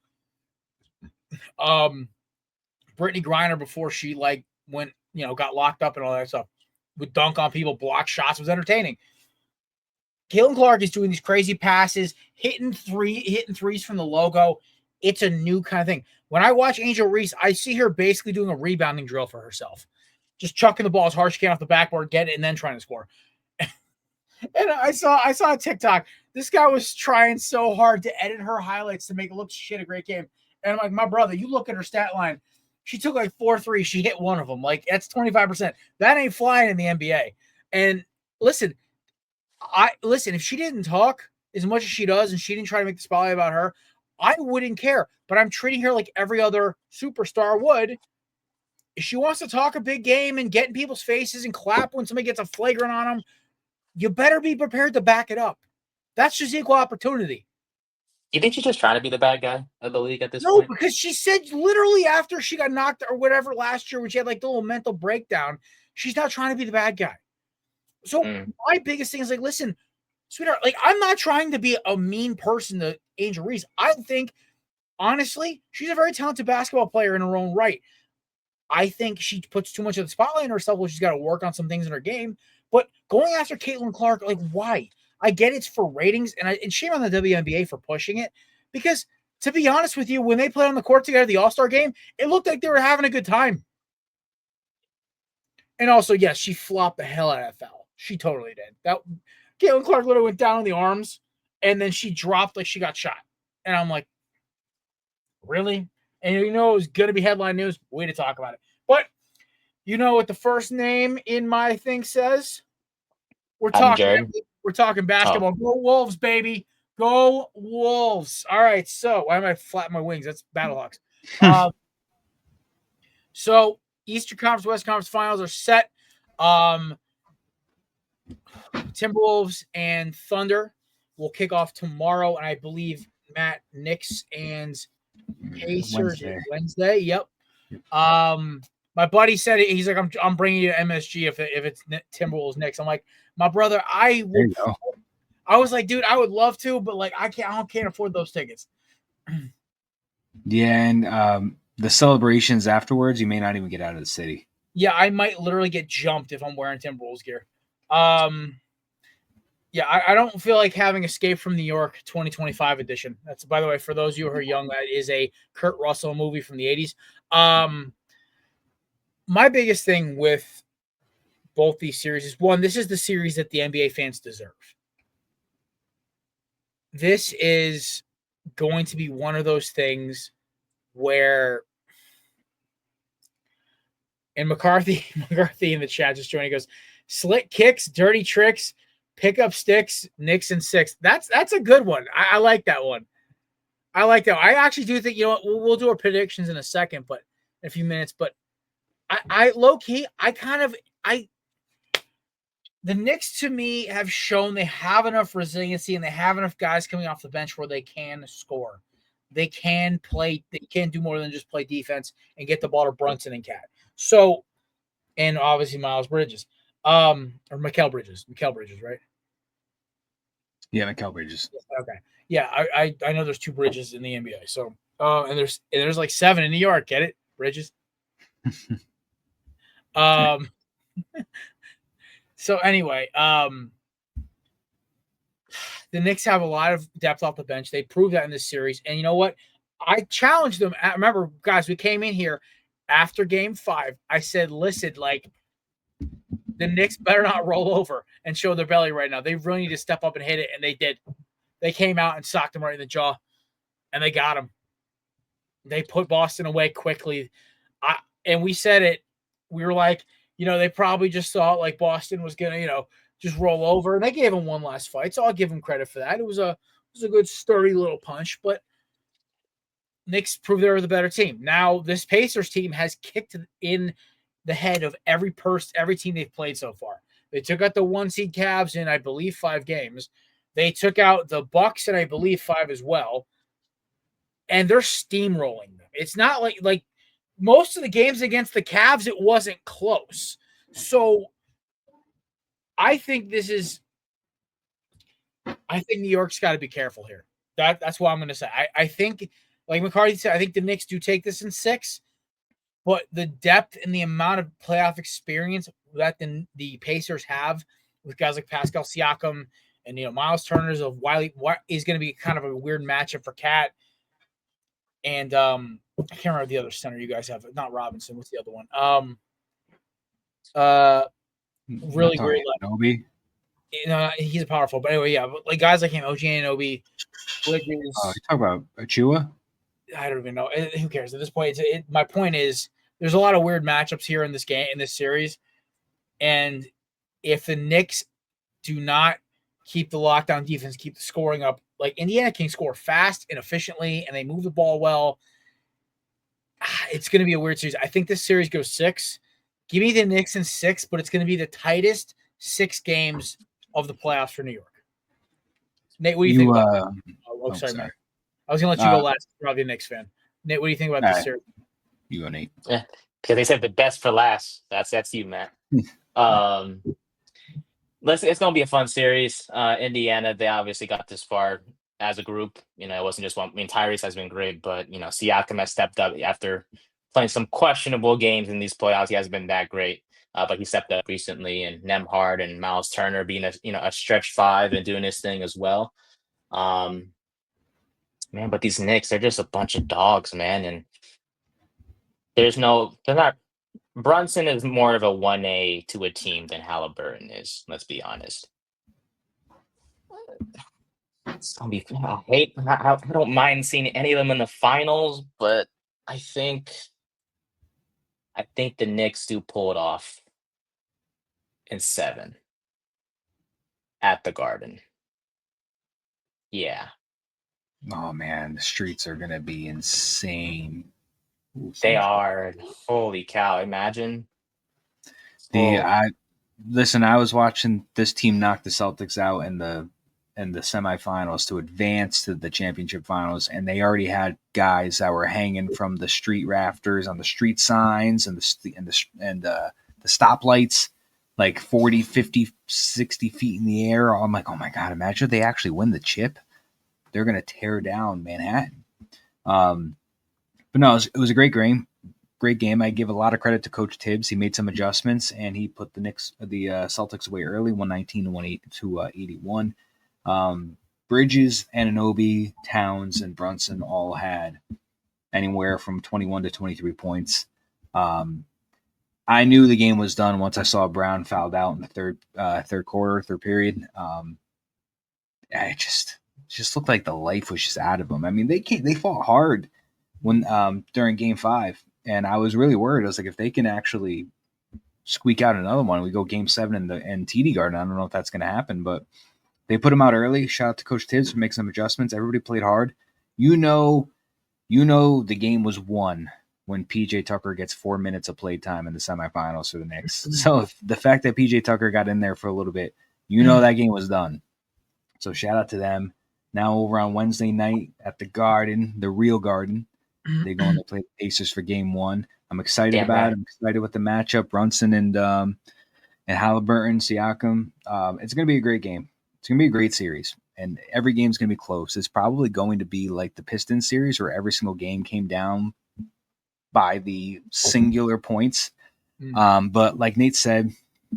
Brittany Griner, before she went, got locked up and all that stuff, would dunk on people, block shots. It was entertaining. Caitlin Clark is doing these crazy passes, hitting threes from the logo. It's a new kind of thing. When I watch Angel Reese, I see her basically doing a rebounding drill for herself. Just chucking the ball as hard as she can off the backboard, get it, and then trying to score. And I saw a TikTok. This guy was trying so hard to edit her highlights to make it look a great game. And I'm like, my brother, you look at her stat line. She took like 4 threes. She hit one of them. Like, that's 25%. That ain't flying in the NBA. And listen, if she didn't talk as much as she does and she didn't try to make the spotlight about her, I wouldn't care. But I'm treating her like every other superstar would. If she wants to talk a big game and get in people's faces and clap when somebody gets a flagrant on them, you better be prepared to back it up. That's just equal opportunity. You think she's just trying to be the bad guy of the league at this point? No, because she said literally after she got knocked or whatever last year when she had like the little mental breakdown, she's not trying to be the bad guy. So my biggest thing is like, listen, sweetheart, like I'm not trying to be a mean person to Angel Reese. I think, honestly, she's a very talented basketball player in her own right. I think she puts too much of the spotlight on herself, which she's got to work on some things in her game. But going after Caitlin Clark, like, why? I get it's for ratings, and shame on the WNBA for pushing it. Because, to be honest with you, when they played on the court together, the All-Star game, it looked like they were having a good time. And also, yes, she flopped the hell out of that foul. She totally did. That Caitlin Clark literally went down on the arms, and then she dropped like she got shot. And I'm like, really? And it was going to be headline news. Way to talk about it. But you know what the first name in my thing says? We're talking We're talking basketball. Go Wolves, baby. Go Wolves. All right. So why am I flapping my wings? That's Battlehawks. So Eastern Conference, West Conference finals are set. Timberwolves and Thunder will kick off tomorrow, and I believe Knicks and Pacers Wednesday. Yep. My buddy said it, he's like, I'm bringing you to MSG if it's Timberwolves Knicks. I'm like, my brother, I was like, dude, I would love to, but like I can't afford those tickets. Yeah, and the celebrations afterwards, you may not even get out of the city. Yeah, I might literally get jumped if I'm wearing Timberwolves gear. Yeah, I don't feel like having Escape from New York 2025 edition. That's, by the way, for those of you who are young, that is a Kurt Russell movie from the 80s. My biggest thing with both these series is, one, this is the series that the NBA fans deserve. This is going to be one of those things where, and McCarthy in the chat just joined, he goes, slick kicks, dirty tricks, pick up sticks, Knicks in 6. That's a good one. I like that one. I like that. I actually do think, you know what, we'll do our predictions in a second, but in a few minutes. But I low key, the Knicks to me have shown they have enough resiliency and they have enough guys coming off the bench where they can score. They can play. They can do more than just play defense and get the ball to Brunson and Cat. So, and obviously Miles Bridges. Or Mikal Bridges, right? Yeah, Mikal Bridges. Okay. Yeah, I know there's 2 Bridges in the NBA. So, and there's like 7 in New York. Get it? Bridges. So anyway, the Knicks have a lot of depth off the bench. They proved that in this series. And you know what? I challenged them. Remember, guys, we came in here after game 5. I said, listen, like, the Knicks better not roll over and show their belly right now. They really need to step up and hit it, and they did. They came out and socked them right in the jaw, and they got them. They put Boston away quickly. And we said it. We were like, you know, they probably just thought like Boston was going to, you know, just roll over. And they gave them one last fight, so I'll give them credit for that. It was a good, sturdy little punch, but Knicks proved they were the better team. Now, this Pacers team has kicked in the head of every team they've played so far. They took out the 1 seed Cavs in, I believe, 5 games. They took out the Bucks in, I believe, 5 as well. And they're steamrolling them. It's not like most of the games against the Cavs, it wasn't close. So I think New York's got to be careful here. That's what I'm going to say. I think, like McCarthy said, I think the Knicks do take this in 6. But the depth and the amount of playoff experience that the Pacers have with guys like Pascal Siakam and, you know, Miles Turner's of Wiley, what is going to be kind of a weird matchup for Cat. And I can't remember the other center you guys have. Not Robinson. What's the other one? Really weird. Anunoby. You know, he's a powerful. But anyway, yeah. But like guys like him, OG Anunoby. You talk about Achua? I don't even know. Who cares at this point? My point is, there's a lot of weird matchups here in this series, and if the Knicks do not keep the lockdown defense, keep the scoring up, like Indiana can score fast and efficiently, and they move the ball well, it's going to be a weird series. I think this series goes 6. Give me the Knicks in 6, but it's going to be the tightest 6 games of the playoffs for New York. Nate, what do you think about that? Sorry, Matt. I was going to let you go last. You're probably a Knicks fan. Nate, what do you think about this series? You go, Nate. Yeah, because they said the best for last. That's you, Matt. It's going to be a fun series. Indiana, they obviously got this far as a group. You know, it wasn't just one. I mean, Tyrese has been great, but, you know, Siakam has stepped up after playing some questionable games in these playoffs. He hasn't been that great, but he stepped up recently. And Nembhard and Miles Turner being a stretch 5 and doing his thing as well. Man, but these Knicks, they're just a bunch of dogs, man. And they're not. Brunson is more of a 1A to a team than Halliburton is. Let's be honest. It's gonna be. I don't mind seeing any of them in the finals, but I think the Knicks do pull it off in 7. at the Garden. Yeah. Oh man, the streets are gonna be insane. They are. Holy cow! Imagine. The Oh, I was watching this team knock the Celtics out in the semifinals to advance to the championship finals, and they already had guys that were hanging from the street rafters on the street signs and the stoplights, like 40, 50, 60 feet in the air. I'm like, oh my god! Imagine if they actually win the chip. They're gonna tear down Manhattan. But no, it was a great game. Great game. I give a lot of credit to Coach Tibbs. He made some adjustments and he put the Celtics away early, 119 to 81. Bridges, Anunoby, Towns, and Brunson all had anywhere from 21 to 23 points. I knew the game was done once I saw Brown fouled out in the third period. It just looked like the life was just out of them. I mean, they fought hard when during Game 5. And I was really worried. I was like, if they can actually squeak out another one, we go Game 7 in TD Garden. I don't know if that's going to happen, but they put them out early. Shout out to Coach Tibbs for making some adjustments. Everybody played hard. You know, the game was won when PJ Tucker gets 4 minutes of play time in the semifinals for the Knicks. So the fact that PJ Tucker got in there for a little bit, that game was done. So shout out to them. Now over on Wednesday night at the Garden, the real Garden. They're going to play the Pacers for Game 1. I'm excited about it. I'm excited with the matchup. Brunson and Halliburton, Siakam. It's going to be a great game. It's going to be a great series. And every game's going to be close. It's probably going to be like the Pistons series where every single game came down by the singular points. But like Nate said,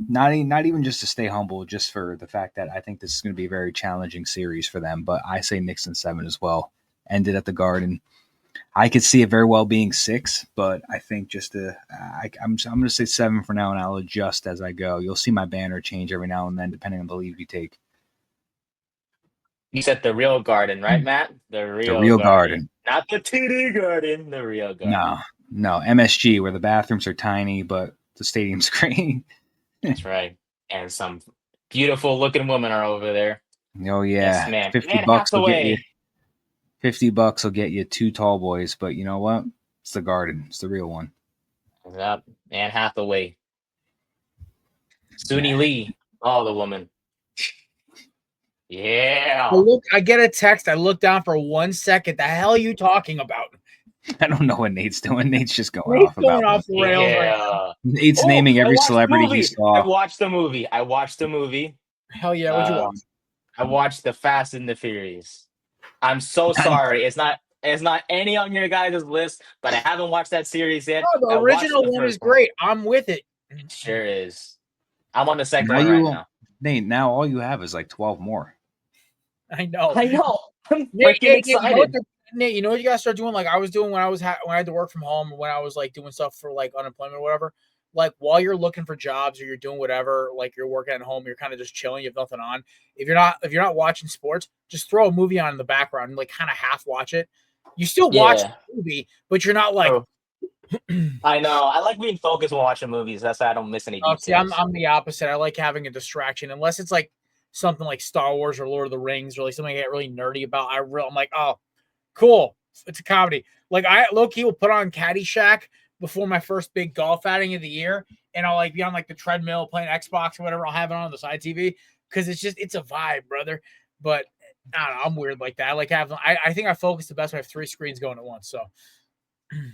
not even just to stay humble, just for the fact that I think this is going to be a very challenging series for them. But I say Knicks in 7 as well. Ended at the Garden. I could see it very well being 6, but I think I'm going to say 7 for now, and I'll adjust as I go. You'll see my banner change every now and then, depending on the lead we take. You said the real Garden, right, Matt? The real garden. Not the TD Garden, the real Garden. No, MSG, where the bathrooms are tiny, but the stadium's great. That's right. And some beautiful-looking women are over there. Oh, yeah. Yes, man. $50 will get you. $50 will get you 2 tall boys, but you know what? It's the Garden. It's the real one. Yep. Anne Hathaway. Suni Lee. Oh, the woman. Yeah. I get a text. I look down for 1 second. The hell are you talking about? I don't know what Nate's doing. Nate's just going off about the rails. Yeah. Nate's naming every celebrity he saw. I watched the movie. Hell yeah. What'd you watch? I watched The Fast and the Furious. I'm so sorry. It's not any on your guys' list, but I haven't watched that series yet. No, the original one is great. I'm with it. It sure is. I'm on the second one right now. Nate, now all you have is like 12 more. I know. I'm freaking excited. Nate, you know what you gotta start doing? Like I was doing when I had to work from home, or when I was like doing stuff for like unemployment or whatever. Like while you're looking for jobs or you're doing whatever, like you're working at home, you're kind of just chilling, you have nothing on. If you're not watching sports, just throw a movie on in the background and like kind of half watch it. You still watch the movie, but you're not like. I know. I like being focused when watching movies. That's why I don't miss any details. See, I'm the opposite. I like having a distraction, unless it's like something like Star Wars or Lord of the Rings, or like something I get really nerdy about. I'm like, oh, cool. It's a comedy. Like I low-key will put on Caddyshack before my first big golf outing of the year, and I'll like be on like the treadmill playing Xbox or whatever. I'll have it on the side TV because it's a vibe, brother. But I don't know, I'm weird like that. I like having. I think I focus the best when I have 3 screens going at once. So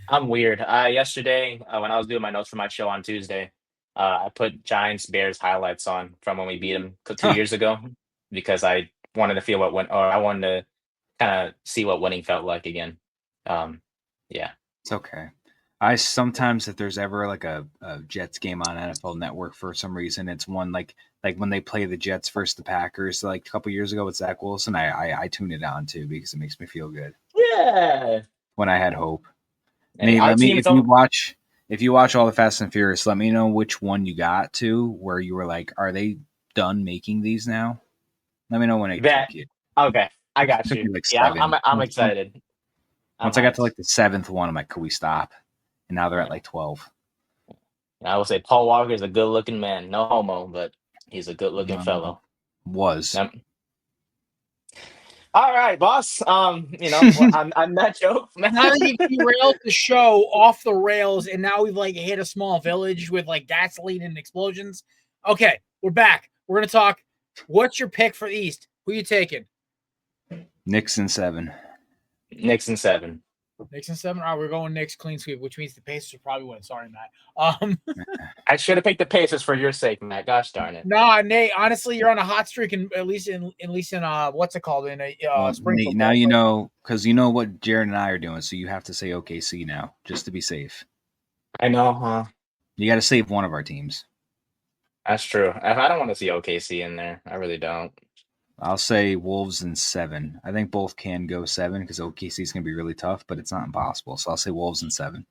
I'm weird. Yesterday, when I was doing my notes for my show on Tuesday, I put Giants Bears highlights on from when we beat them 2 years ago because I wanted to feel what went, or I wanted to kind of see what winning felt like again. Yeah, it's okay. I sometimes, if there's ever like a Jets game on NFL Network for some reason, it's one like when they play the Jets versus the Packers like a couple years ago with Zach Wilson. I tune it on too because it makes me feel good. Yeah. When I had hope. Nate, if you watch all the Fast and Furious, let me know which one you got to where you were like, are they done making these now? Let me know when it took you. Okay, I got you. Like yeah, I'm excited. Once I got to like the 7th one, I'm like, could we stop? And now they're at like 12. I will say Paul Walker is a good-looking man. No homo, but he's a good-looking fellow. Was. Yep. All right, boss. On that joke, man. Now that you've derailed the show off the rails, and now we've like hit a small village with like gasoline and explosions. Okay, we're back. We're gonna talk. What's your pick for the East? Who you taking? Knicks in 7. Knicks in 7. Knicks in 7. All right, we're going Knicks clean sweep, which means the Pacers will probably win. Sorry, Matt. I should have picked the Pacers for your sake, Matt. Gosh darn it. Nah, Nate. Honestly, you're on a hot streak, and at least in what's it called in a spring Nate, football. now you know, because you know what Jared and I are doing, so you have to say OKC now, just to be safe. I know, huh? You got to save one of our teams. That's true. I don't want to see OKC in there. I really don't. I'll say Wolves in 7. I think both can go 7 because OKC is going to be really tough, but it's not impossible. So I'll say Wolves in 7.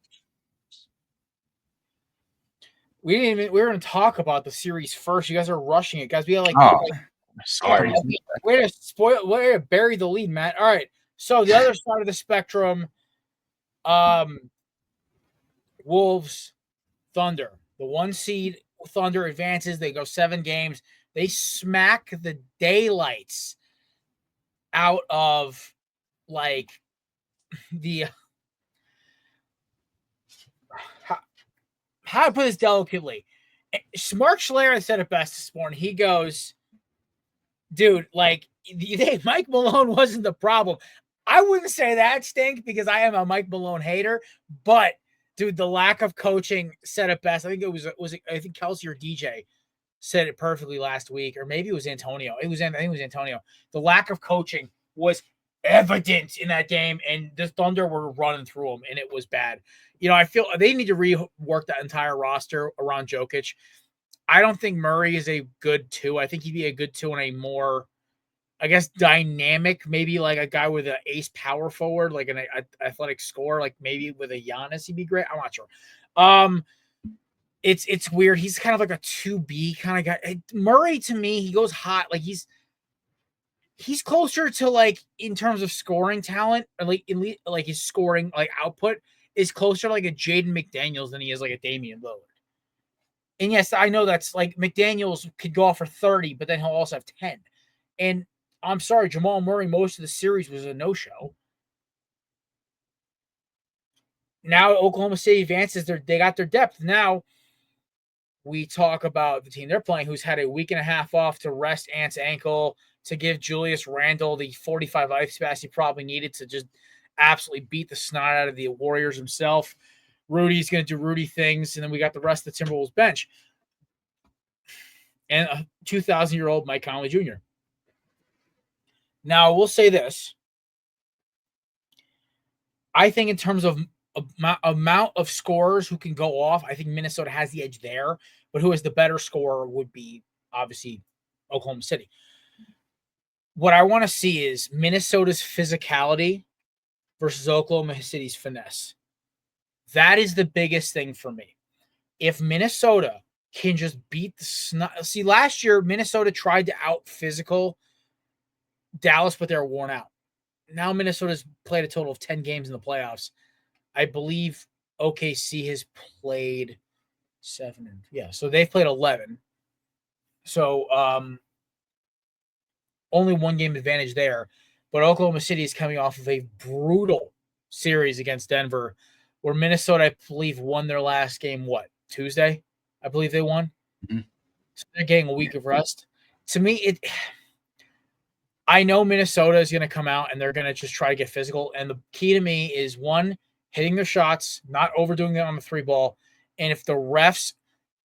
We were going to talk about the series first. You guys are rushing it, guys. We had Sorry. way to bury the lead, Matt. All right. So the other side of the spectrum, Wolves, Thunder. The 1 seed Thunder advances. They go 7 games. They smack the daylights out of like the how to put this delicately. Mark Schlereth said it best this morning. He goes, dude, like, you think Mike Malone wasn't the problem? I wouldn't say that, Stink, because I am a Mike Malone hater, but dude, the lack of coaching said it best. I think it was I think Kelsey or DJ said it perfectly last week, or maybe it was Antonio. I think it was Antonio. The lack of coaching was evident in that game, and the Thunder were running through them, and it was bad. I feel they need to rework that entire roster around Jokic. I don't think Murray is a good 2. I think he'd be a good 2 and a more, I guess, dynamic, maybe like a guy with an ace power forward, like an athletic scorer, like maybe with a Giannis, he'd be great. I'm not sure. It's weird. He's kind of like a 2B kind of guy. Murray, to me, he goes hot. Like he's closer to, like, in terms of scoring talent, or like his scoring like output is closer to like a Jaden McDaniels than he is like a Damian Lillard. And yes, I know that's like McDaniels could go off for 30, but then he'll also have 10. And I'm sorry, Jamal Murray, most of the series was a no-show. Now Oklahoma City advances. They got their depth. Now we talk about the team they're playing, who's had a week and a half off to rest Ant's ankle, to give Julius Randle the 45 ice baths he probably needed to just absolutely beat the snot out of the Warriors himself. Rudy's going to do Rudy things, and then we got the rest of the Timberwolves bench. And a 2,000-year-old Mike Conley Jr. Now, we'll say this. I think in terms of amount of scorers who can go off, I think Minnesota has the edge there, but who is the better scorer would be, obviously, Oklahoma City. What I want to see is Minnesota's physicality versus Oklahoma City's finesse. That is the biggest thing for me. If Minnesota can just beat the snot. See, last year, Minnesota tried to out-physical Dallas, but they're worn out. Now Minnesota's played a total of 10 games in the playoffs. I believe OKC has played 7. So they've played 11. So only 1 game advantage there. But Oklahoma City is coming off of a brutal series against Denver, where Minnesota, I believe, won their last game, Tuesday? I believe they won. Mm-hmm. So they're getting a week of rest. To me, I know Minnesota is going to come out and they're going to just try to get physical. And the key to me is, 1, hitting their shots, not overdoing it on the 3 ball. And if the refs,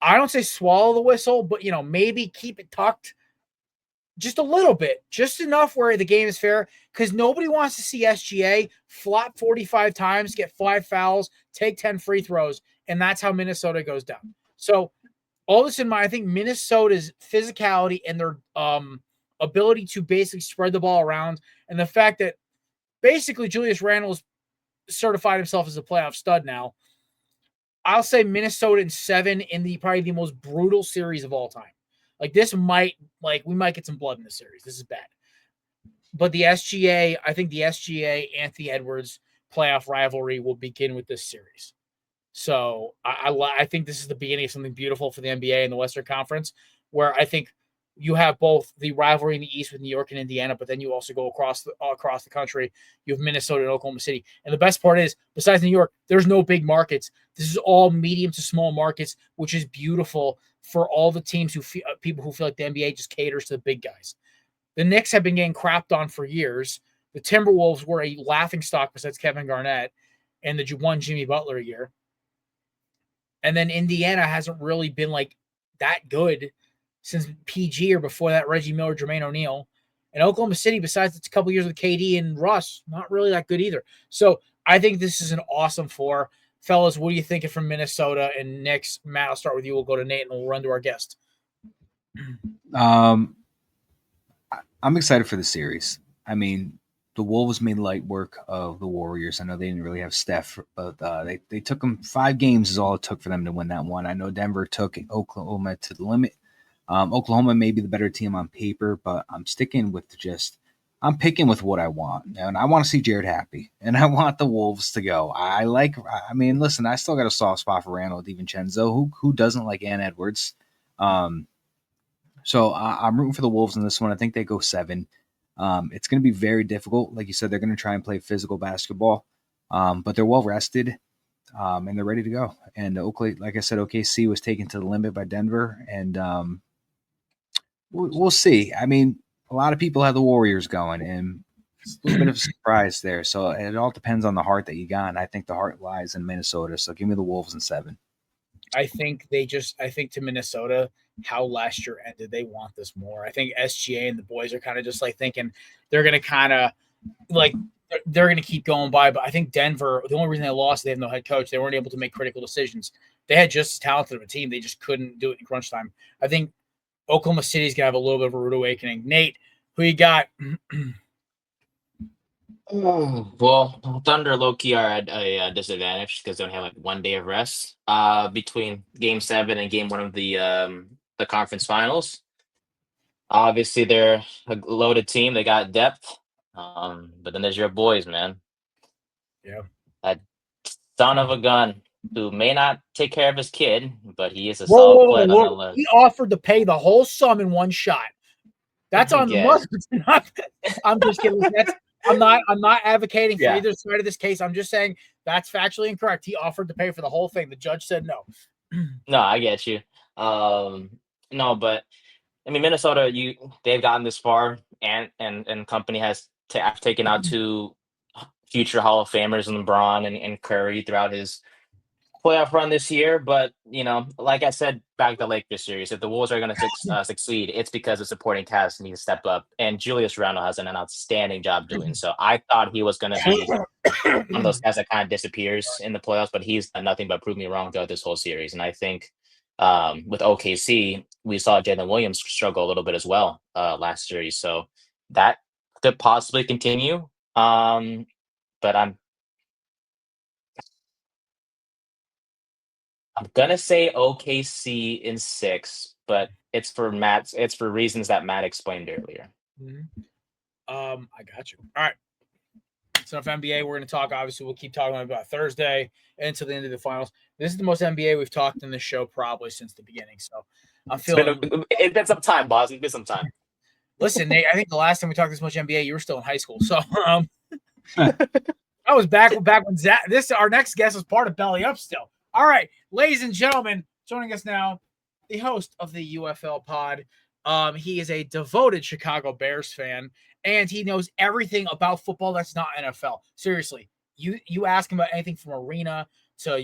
I don't say swallow the whistle, but, maybe keep it tucked just a little bit, just enough where the game is fair, because nobody wants to see SGA flop 45 times, get 5 fouls, take 10 free throws, and that's how Minnesota goes down. So all this in mind, I think Minnesota's physicality and their ability to basically spread the ball around, and the fact that basically Julius Randle has certified himself as a playoff stud now, I'll say Minnesota in 7 in probably the most brutal series of all time. Like, this we might get some blood in this series. This is bad. But the SGA, I think the SGA Anthony Edwards playoff rivalry will begin with this series. So I think this is the beginning of something beautiful for the NBA and the Western Conference, where I think you have both the rivalry in the East with New York and Indiana, but then you also go across the country. You have Minnesota and Oklahoma City. And the best part is, besides New York, there's no big markets. This is all medium to small markets, which is beautiful for all the teams people who feel like the NBA just caters to the big guys. The Knicks have been getting crapped on for years. The Timberwolves were a laughingstock besides Kevin Garnett and the one Jimmy Butler year. And then Indiana hasn't really been like that good since PG or before that, Reggie Miller, Jermaine O'Neal. And Oklahoma City, besides it's a couple years with KD and Russ, not really that good either. So I think this is an awesome four. Fellas, what are you thinking from Minnesota and Knicks? Matt, I'll start with you. We'll go to Nate and we'll run to our guest. I'm excited for the series. I mean, the Wolves made light work of the Warriors. I know they didn't really have Steph, but they took them 5 games is all it took for them to win that one. I know Denver took Oklahoma to the limit. Oklahoma may be the better team on paper, but I'm picking with what I want. And I want to see Jared happy, and I want the Wolves to go. Listen, I still got a soft spot for Randall DiVincenzo. Who doesn't like Ann Edwards? So I'm rooting for the Wolves in this one. I think they go 7. It's going to be very difficult. Like you said, they're going to try and play physical basketball, but they're well rested. And they're ready to go. And like I said, OKC was taken to the limit by Denver, and we'll see. I mean, a lot of people have the Warriors going, and it's a little bit of a surprise there. So it all depends on the heart that you got, and I think the heart lies in Minnesota. So give me the Wolves in 7. I think to Minnesota, how last year ended, they want this more. I think SGA and the boys are kind of just like thinking they're going to kind of like they're going to keep going by. But I think Denver, the only reason they lost, they have no head coach. They weren't able to make critical decisions. They had just as talented of a team. They just couldn't do it in crunch time. I think Oklahoma City's going to have a little bit of a rude awakening. Nate, who you got? Well, Thunder low-key are at a disadvantage because they don't have like 1 day of rest between Game 7 and Game 1 of the conference finals. Obviously, they're a loaded team. They got depth, but then there's your boys, man. Yeah, that son of a gun who may not take care of his kid, but he is a solid player nonetheless. He offered to pay the whole sum in one shot. That's on the Musk. I'm just kidding. I'm not advocating for either side of this case. I'm just saying that's factually incorrect. He offered to pay for the whole thing. The judge said no. No, I get you. No, but I mean, Minnesota, they've gotten this far, and company has taken out 2 future Hall of Famers in LeBron and Curry throughout his playoff run this year. But like I said back to the Lakers series, if the Wolves are going to succeed, it's because the supporting cast needs to step up, and Julius Randle has an outstanding job doing so. I thought he was going to be one of those guys that kind of disappears in the playoffs, but he's done nothing but prove me wrong throughout this whole series. And I think with OKC, we saw Jalen Williams struggle a little bit as well last series, so that could possibly continue. But I'm gonna say OKC in 6, but it's for reasons that Matt explained earlier. Mm-hmm. I got you. All right. So enough NBA. We're gonna talk. Obviously, we'll keep talking about Thursday until the end of the finals. This is the most NBA we've talked in this show probably since the beginning. So I'm feeling it's been some time, boss. It's been some time. Listen, Nate, I think the last time we talked this much NBA, you were still in high school. So I was back when our next guest was part of Belly Up still. All right, ladies and gentlemen, joining us now, the host of the UFL pod. He is a devoted Chicago Bears fan, and he knows everything about football that's not NFL. Seriously, you ask him about anything from arena to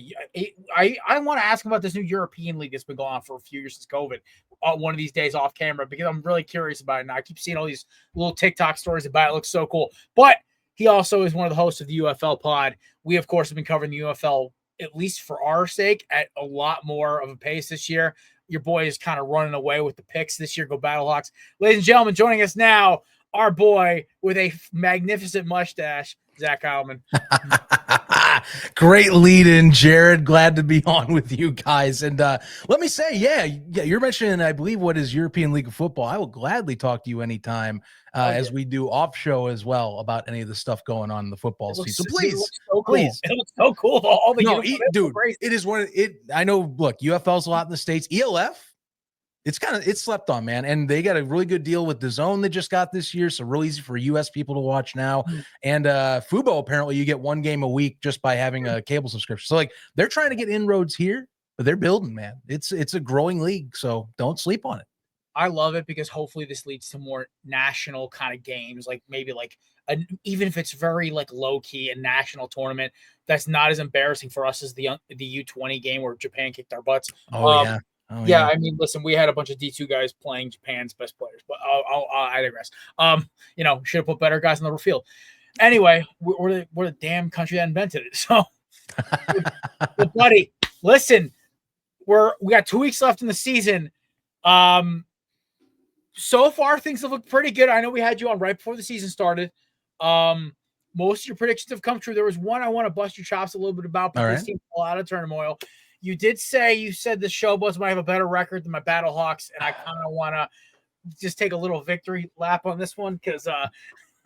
I want to ask him about this new European league that's been going on for a few years since COVID. One of these days off camera, because I'm really curious about it now. I keep seeing all these little TikTok stories about it. It looks so cool. But he also is one of the hosts of the UFL pod. We, of course, have been covering the UFL, at least for our sake, at a lot more of a pace this year. Your boy is kind of running away with the picks this year. Go Battlehawks. Ladies and gentlemen, joining us now, our boy with a magnificent mustache, Zach Keilman. Great lead in, Jared. Glad to be on with you guys. And let me say, yeah, you're mentioning, I believe, what is European League of Football. I will gladly talk to you anytime as we do off show as well about any of the stuff going on in the football season. So please, please. It looks so cool. All the dude, it is one. I know. Look, UFL's a lot in the States. ELF. it's slept on, man. And they got a really good deal with DAZN they just got this year, so real easy for US people to watch now. And Fubo, apparently you get 1 game a week just by having a cable subscription. So like they're trying to get inroads here, but they're building, man. It's a growing league, so don't sleep on it. I love it because hopefully this leads to more national kind of games, like maybe like even if it's very like low key, a national tournament that's not as embarrassing for us as the U20 game where Japan kicked our butts. Yeah, I mean, listen, we had a bunch of D2 guys playing Japan's best players, but I digress. Should have put better guys on the field. Anyway, we're the damn country that invented it. So, but buddy, listen, we got 2 weeks left in the season. So far, things have looked pretty good. I know we had you on right before the season started. Most of your predictions have come true. There was one I want to bust your chops a little bit about, but this team's a lot of turmoil. You said the Showboats might have a better record than my Battlehawks, and I kind of want to just take a little victory lap on this one because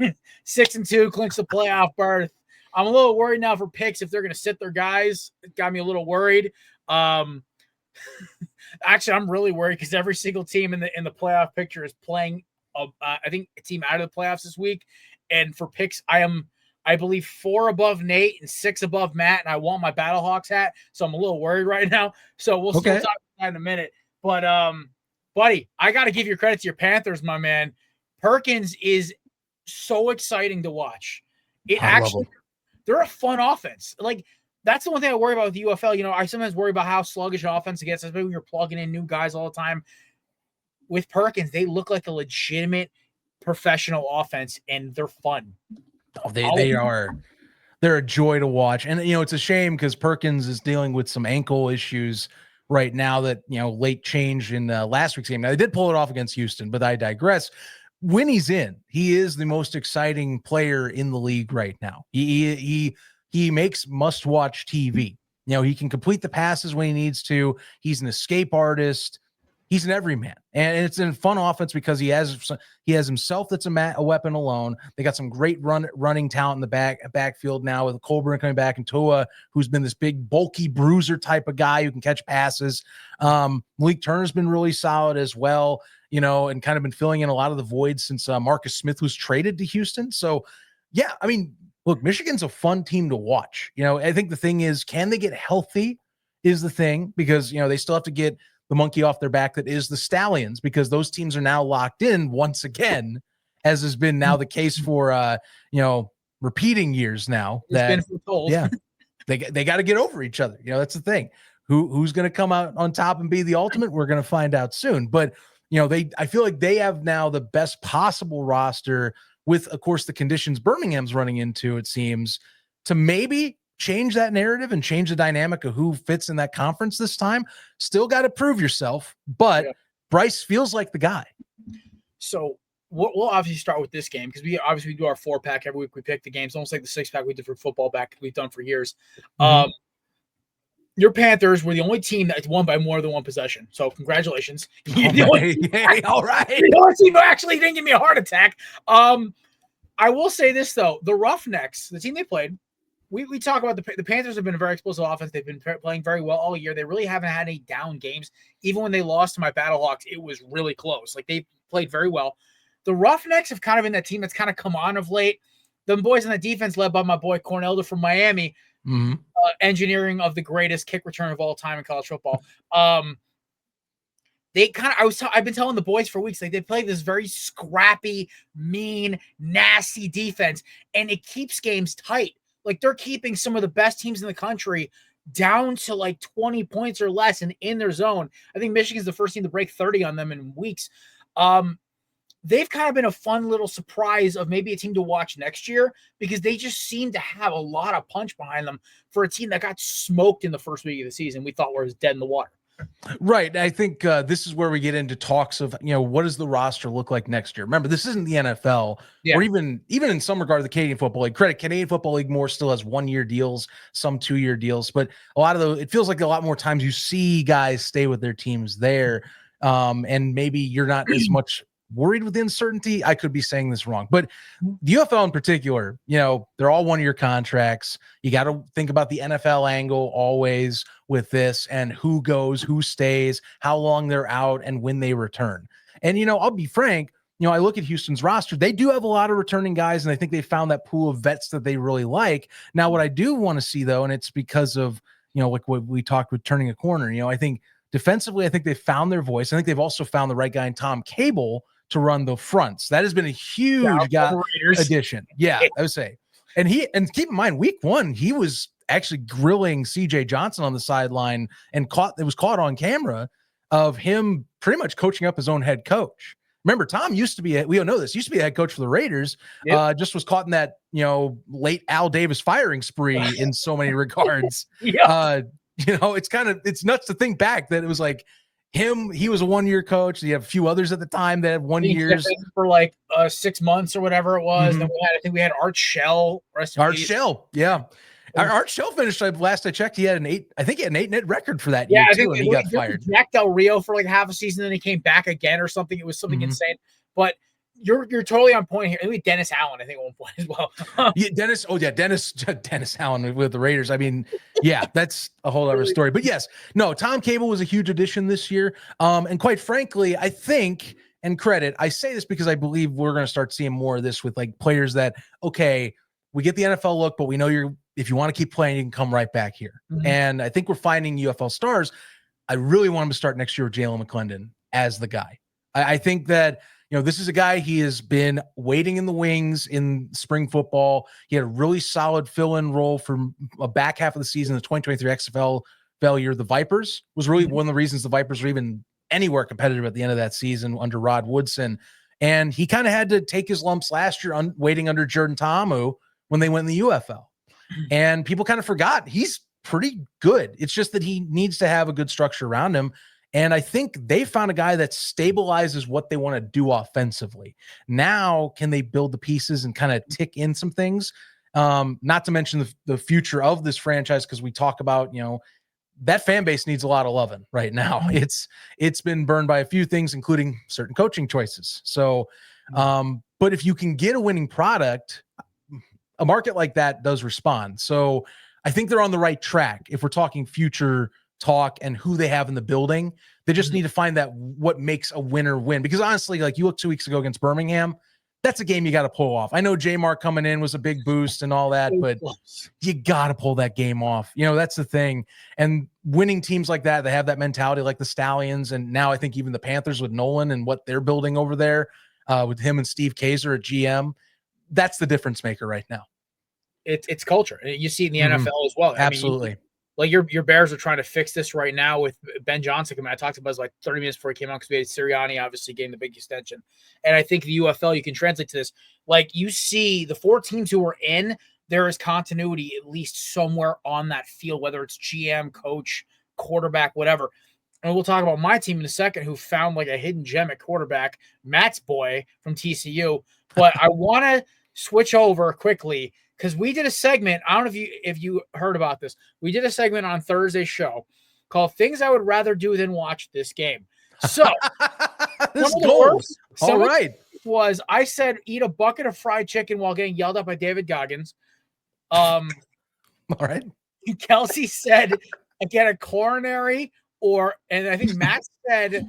6-2 clinks the playoff berth. I'm a little worried now for picks if they're going to sit their guys. It got me a little worried. Actually, I'm really worried because every single team in the playoff picture is playing. I think a team out of the playoffs this week, and for picks, I believe 4 above Nate and 6 above Matt, and I want my Battlehawks hat, so I'm a little worried right now. So we'll talk about that in a minute. But, buddy, I got to give your credit to your Panthers, my man. Perkins is so exciting to watch. They're a fun offense. Like, that's the one thing I worry about with the UFL. I sometimes worry about how sluggish offense gets, especially when you're plugging in new guys all the time. With Perkins, they look like a legitimate professional offense, and they're fun. Oh, they're a joy to watch. And, it's a shame because Perkins is dealing with some ankle issues right now that, late change in last week's game. Now, they did pull it off against Houston, but I digress. When he's in, he is the most exciting player in the league right now. He makes must-watch TV. He can complete the passes when he needs to. He's an escape artist. He's an everyman, and it's a fun offense because he has himself that's a weapon alone. They got some great running talent in the backfield now with Colburn coming back and Tua, who's been this big bulky bruiser type of guy who can catch passes. Malik Turner's been really solid as well, and kind of been filling in a lot of the voids since Marcus Smith was traded to Houston. So, yeah, I mean, look, Michigan's a fun team to watch. I think the thing is, can they get healthy is the thing because, they still have to get the monkey off their back that is the Stallions, because those teams are now locked in once again, as has been now the case for repeating years now. They got to get over each other. That's the thing. Who's going to come out on top and be the ultimate? We're going to find out soon. But I feel like they have now the best possible roster with, of course, the conditions Birmingham's running into. It seems to maybe change that narrative and change the dynamic of who fits in that conference this time. Still got to prove yourself, but Bryce feels like the guy. So we'll obviously start with this game because we obviously do our 4-pack every week. We pick the games, almost like the 6-pack we did for football back we've done for years. Your Panthers were the only team that's won by more than one possession. So congratulations. All right. The only team who actually didn't give me a heart attack. I will say this though, the Roughnecks, the team they played, we talk about the Panthers have been a very explosive offense. They've been playing very well all year. They really haven't had any down games. Even when they lost to my Battlehawks, it was really close. Like, they played very well. The Roughnecks have kind of been that team that's kind of come on of late. The boys on the defense, led by my boy Cornelder from Miami, engineering of the greatest kick return of all time in college football. They kind of, I've been telling the boys for weeks, like, they play this very scrappy, mean, nasty defense, and it keeps games tight. Like, they're keeping some of the best teams in the country down to like 20 points or less and in their zone. I think Michigan's the first team to break 30 on them in weeks. They've kind of been a fun little surprise of maybe a team to watch next year because they just seem to have a lot of punch behind them for a team that got smoked in the first week of the season. We thought was dead in the water. Right. I think this is where we get into talks of, what does the roster look like next year? Remember, this isn't the NFL or even in some regard, the Canadian Football League. Canadian Football League more still has 1-year deals, some 2-year deals, but a lot of those, it feels like a lot more times you see guys stay with their teams there. And maybe you're not as much worried with the uncertainty. I could be saying this wrong, but the UFL in particular, they're all 1-year contracts. You got to think about the NFL angle always with this, and who goes, who stays, how long they're out, and when they return. And, I'll be frank, I look at Houston's roster. They do have a lot of returning guys, and I think they found that pool of vets that they really like. Now, what I do want to see, though, and it's because of, like what we talked with turning a corner, I think defensively, I think they found their voice. I think they've also found the right guy in Tom Cable to run the fronts. That has been a huge addition. Yeah, I would say. And keep in mind, week 1, he was actually grilling CJ Johnson on the sideline, and it was caught on camera of him pretty much coaching up his own head coach. Remember, Tom used to be, we don't know this, used to be a head coach for the Raiders, just was caught in that, late Al Davis firing spree in so many regards. It's nuts to think back that it was like he was a 1-year coach. You have a few others at the time that have 1 year for like 6 months or whatever it was. Mm-hmm. Then we had Art Shell. Art Shell, yeah. Art Shell finished, last I checked, he had an 8-net record for that year, too, and he got fired. Jack Del Rio for like half a season, then he came back again or something. It was something insane. But you're totally on point here. Maybe Dennis Allen, I think, at one point as well. Dennis Allen with the Raiders. I mean, yeah, that's a whole other story. But yes, no, Tom Cable was a huge addition this year. And quite frankly, I think, and credit, I say this because I believe we're going to start seeing more of this with like players that, okay, we get the NFL look, but we know if you want to keep playing, you can come right back here. Mm-hmm. And I think we're finding UFL stars. I really want him to start next year with Jalen McClendon as the guy. I think that, this is a guy, he has been waiting in the wings in spring football. He had a really solid fill-in role for a back half of the season, the 2023 XFL failure. The Vipers was really one of the reasons the Vipers were even anywhere competitive at the end of that season under Rod Woodson. And he kind of had to take his lumps last year waiting under Jordan Ta'amu when they went in the UFL. And people kind of forgot he's pretty good. It's just that he needs to have a good structure around him. And I think they found a guy that stabilizes what they want to do offensively. Now, can they build the pieces and kind of tick in some things? Not to mention the future of this franchise, because we talk about, that fan base needs a lot of loving right now. It's been burned by a few things, including certain coaching choices. So, but if you can get a winning product, a market like that does respond. So I think they're on the right track. If we're talking future talk and who they have in the building, they just need to find that what makes a winner win. Because honestly, like you look 2 weeks ago against Birmingham, that's a game you got to pull off. I know J-Mark coming in was a big boost and all that, but you got to pull that game off. That's the thing. And winning teams like that, they have that mentality, like the Stallions. And now I think even the Panthers with Nolan and what they're building over there with him and Steve Kaiser at GM, that's the difference maker right now. It's culture. You see it in the NFL as well. Absolutely. I mean, like your Bears are trying to fix this right now with Ben Johnson. I talked about it like 30 minutes before he came out because we had Siranni obviously getting the big extension. And I think the UFL, you can translate to this. Like you see the 4 teams who are in, there is continuity at least somewhere on that field, whether it's GM, coach, quarterback, whatever. And we'll talk about my team in a second who found like a hidden gem at quarterback, Matt's boy from TCU. But I want to switch over quickly because we did a segment. I don't know if you heard about this. We did a segment on Thursday's show called "Things I Would Rather Do Than Watch This Game." So, this goes all right. Was I said eat a bucket of fried chicken while getting yelled at by David Goggins? All right. Kelsey said get a coronary, and I think Matt said,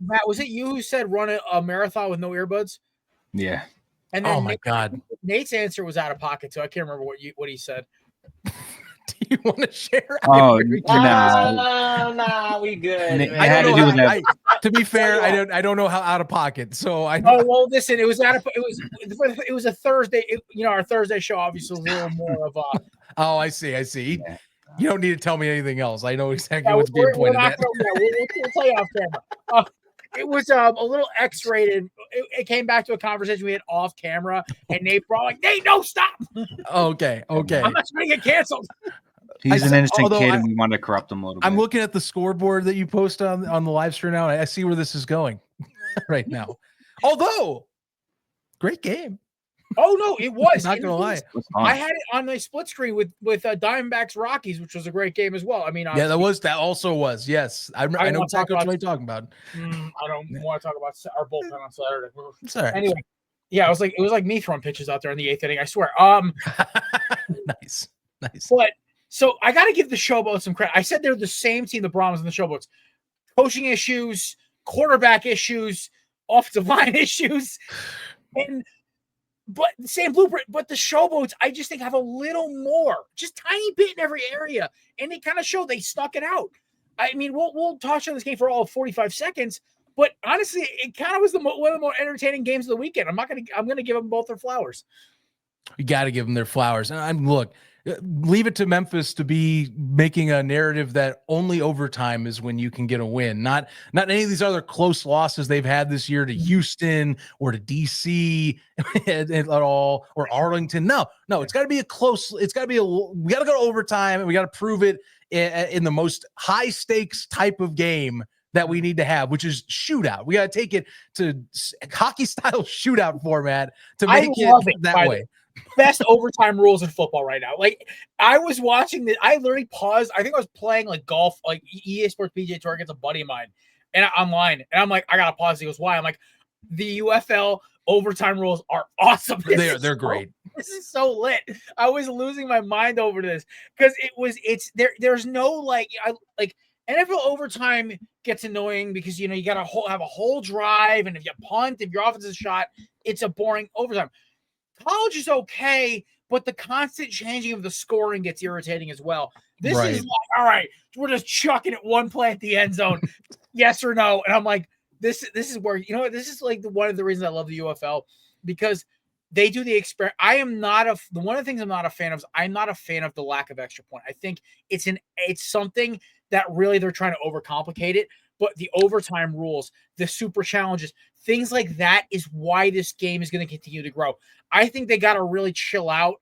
Matt, was it you who said run a marathon with no earbuds? Yeah. And then my God. Nate's answer was out of pocket, so I can't remember what he said. Do you want to share? Oh, nah, we good. I don't know. To be fair, I don't know how out of pocket. So I. Oh well, listen. It was a Thursday. Our Thursday show obviously was a little more of a. Oh, I see. Yeah. You don't need to tell me anything else. I know exactly what's being pointed at. We'll tell you off camera. It was a little X-rated. It came back to a conversation we had off camera, and Nate brought like, "Nate, no, stop." Okay. I'm not trying to get canceled. He's an innocent kid, and we want to corrupt him a little bit. I'm looking at the scoreboard that you post on the live stream now. I see where this is going right now. Although, great game. Oh no, it was. Not gonna lie. I had it on my split screen with Diamondbacks Rockies, which was a great game as well. I mean, Yeah, that also was. Yes, I know exactly what you're talking about. I don't want to talk about our bullpen on Saturday. It's all right. Anyway, yeah, it was like me throwing pitches out there in the 8th inning. I swear. Nice. But so I got to give the Showboats some credit. I said they're the same team, the Brahmas and the Showboats. Coaching issues, quarterback issues, offensive line issues, but same blueprint. But the Showboats, I just think, have a little more, just tiny bit in every area, and they kind of show they stuck it out. I mean, we'll touch on this game for all of 45 seconds, but honestly, it kind of was one of the more entertaining games of the weekend. I'm gonna give them both their flowers. You got to give them their flowers. And look, leave it to Memphis to be making a narrative that only overtime is when you can get a win. Not any of these other close losses they've had this year to Houston or to DC at all, or Arlington. No, it's got to be we got to go to overtime, and we got to prove it in the most high stakes type of game that we need to have, which is shootout. We got to take it to hockey style shootout format to make it that way. Best overtime rules in football right now. Like, I was watching this, I literally paused. I think I was playing like golf, like EA Sports PGA Tour against a buddy of mine, and online, and I'm like, I gotta pause. He goes, why? I'm like, the UFL overtime rules are awesome. They're great. This is so lit. I was losing my mind over this because there's no like NFL overtime gets annoying because you gotta have a whole drive, and if you punt, if your offense is shot, it's a boring overtime. College is okay, but the constant changing of the scoring gets irritating as well. This is like, all right, we're just chucking it one play at the end zone, yes or no. And I'm like, this is where, this is like one of the reasons I love the UFL, because they do the experiment. One of the things I'm not a fan of is I'm not a fan of the lack of extra point. I think it's something that really they're trying to overcomplicate it. But the overtime rules, the super challenges, things like that is why this game is going to continue to grow. I think they got to really chill out.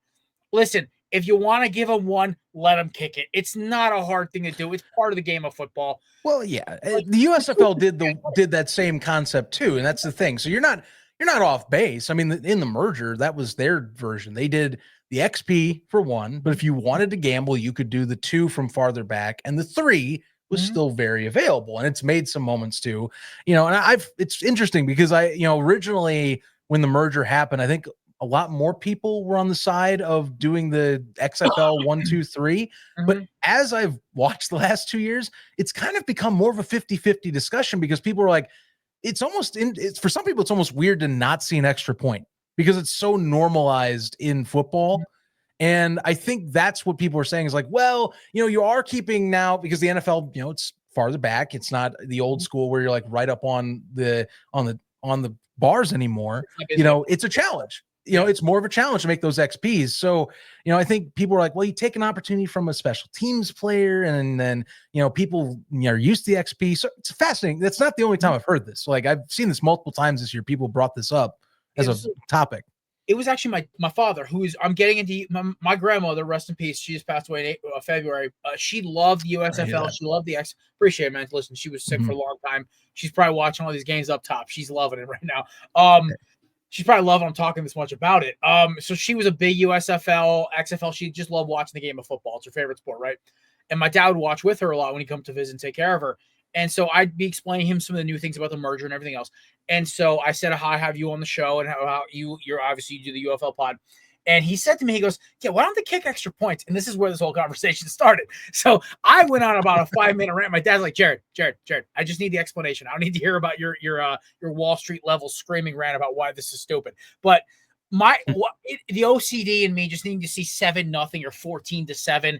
Listen, if you want to give them one, let them kick it. It's not a hard thing to do. It's part of the game of football. Well, yeah, the USFL did that same concept too, and that's the thing. So you're not off base. I mean, in the merger, that was their version. They did the XP for one, but if you wanted to gamble, you could do the 2 from farther back, and the 3 was still very available, and it's made some moments too, and it's interesting because originally when the merger happened, I think a lot more people were on the side of doing the XFL 1, 2, 3. But as I've watched the last 2 years, it's kind of become more of a 50-50 discussion because people are like, for some people, it's almost weird to not see an extra point because it's so normalized in football. And I think that's what people are saying is like, well, you are keeping now because the NFL, it's farther back. It's not the old school where you're like right up on the bars anymore. It's a challenge. It's more of a challenge to make those XPs. So, I think people are like, well, you take an opportunity from a special teams player, and then, people are used to the XP. So it's fascinating. That's not the only time I've heard this. Like, I've seen this multiple times this year. People brought this up as a topic. It was actually my father I'm getting into my grandmother, rest in peace. She just passed away in February. She loved the USFL. She loved the X. Appreciate it, man. Listen, she was sick for a long time. She's probably watching all these games up top. She's loving it right now. She's probably loving I'm talking this much about it. So she was a big USFL, XFL. She just loved watching the game of football. It's her favorite sport, right? And my dad would watch with her a lot when he come to visit and take care of her. And so I'd be explaining him some of the new things about the merger and everything else. And so I said, hi, have you on the show, and how you're obviously you do the UFL pod. And he said to me, he goes, yeah, why don't they kick extra points? And this is where this whole conversation started. So I went on about a 5-minute rant. My dad's like, Jared, I just need the explanation. I don't need to hear about your Wall Street level screaming rant about why this is stupid. But the OCD in me just needing to see 7-0 or 14-7.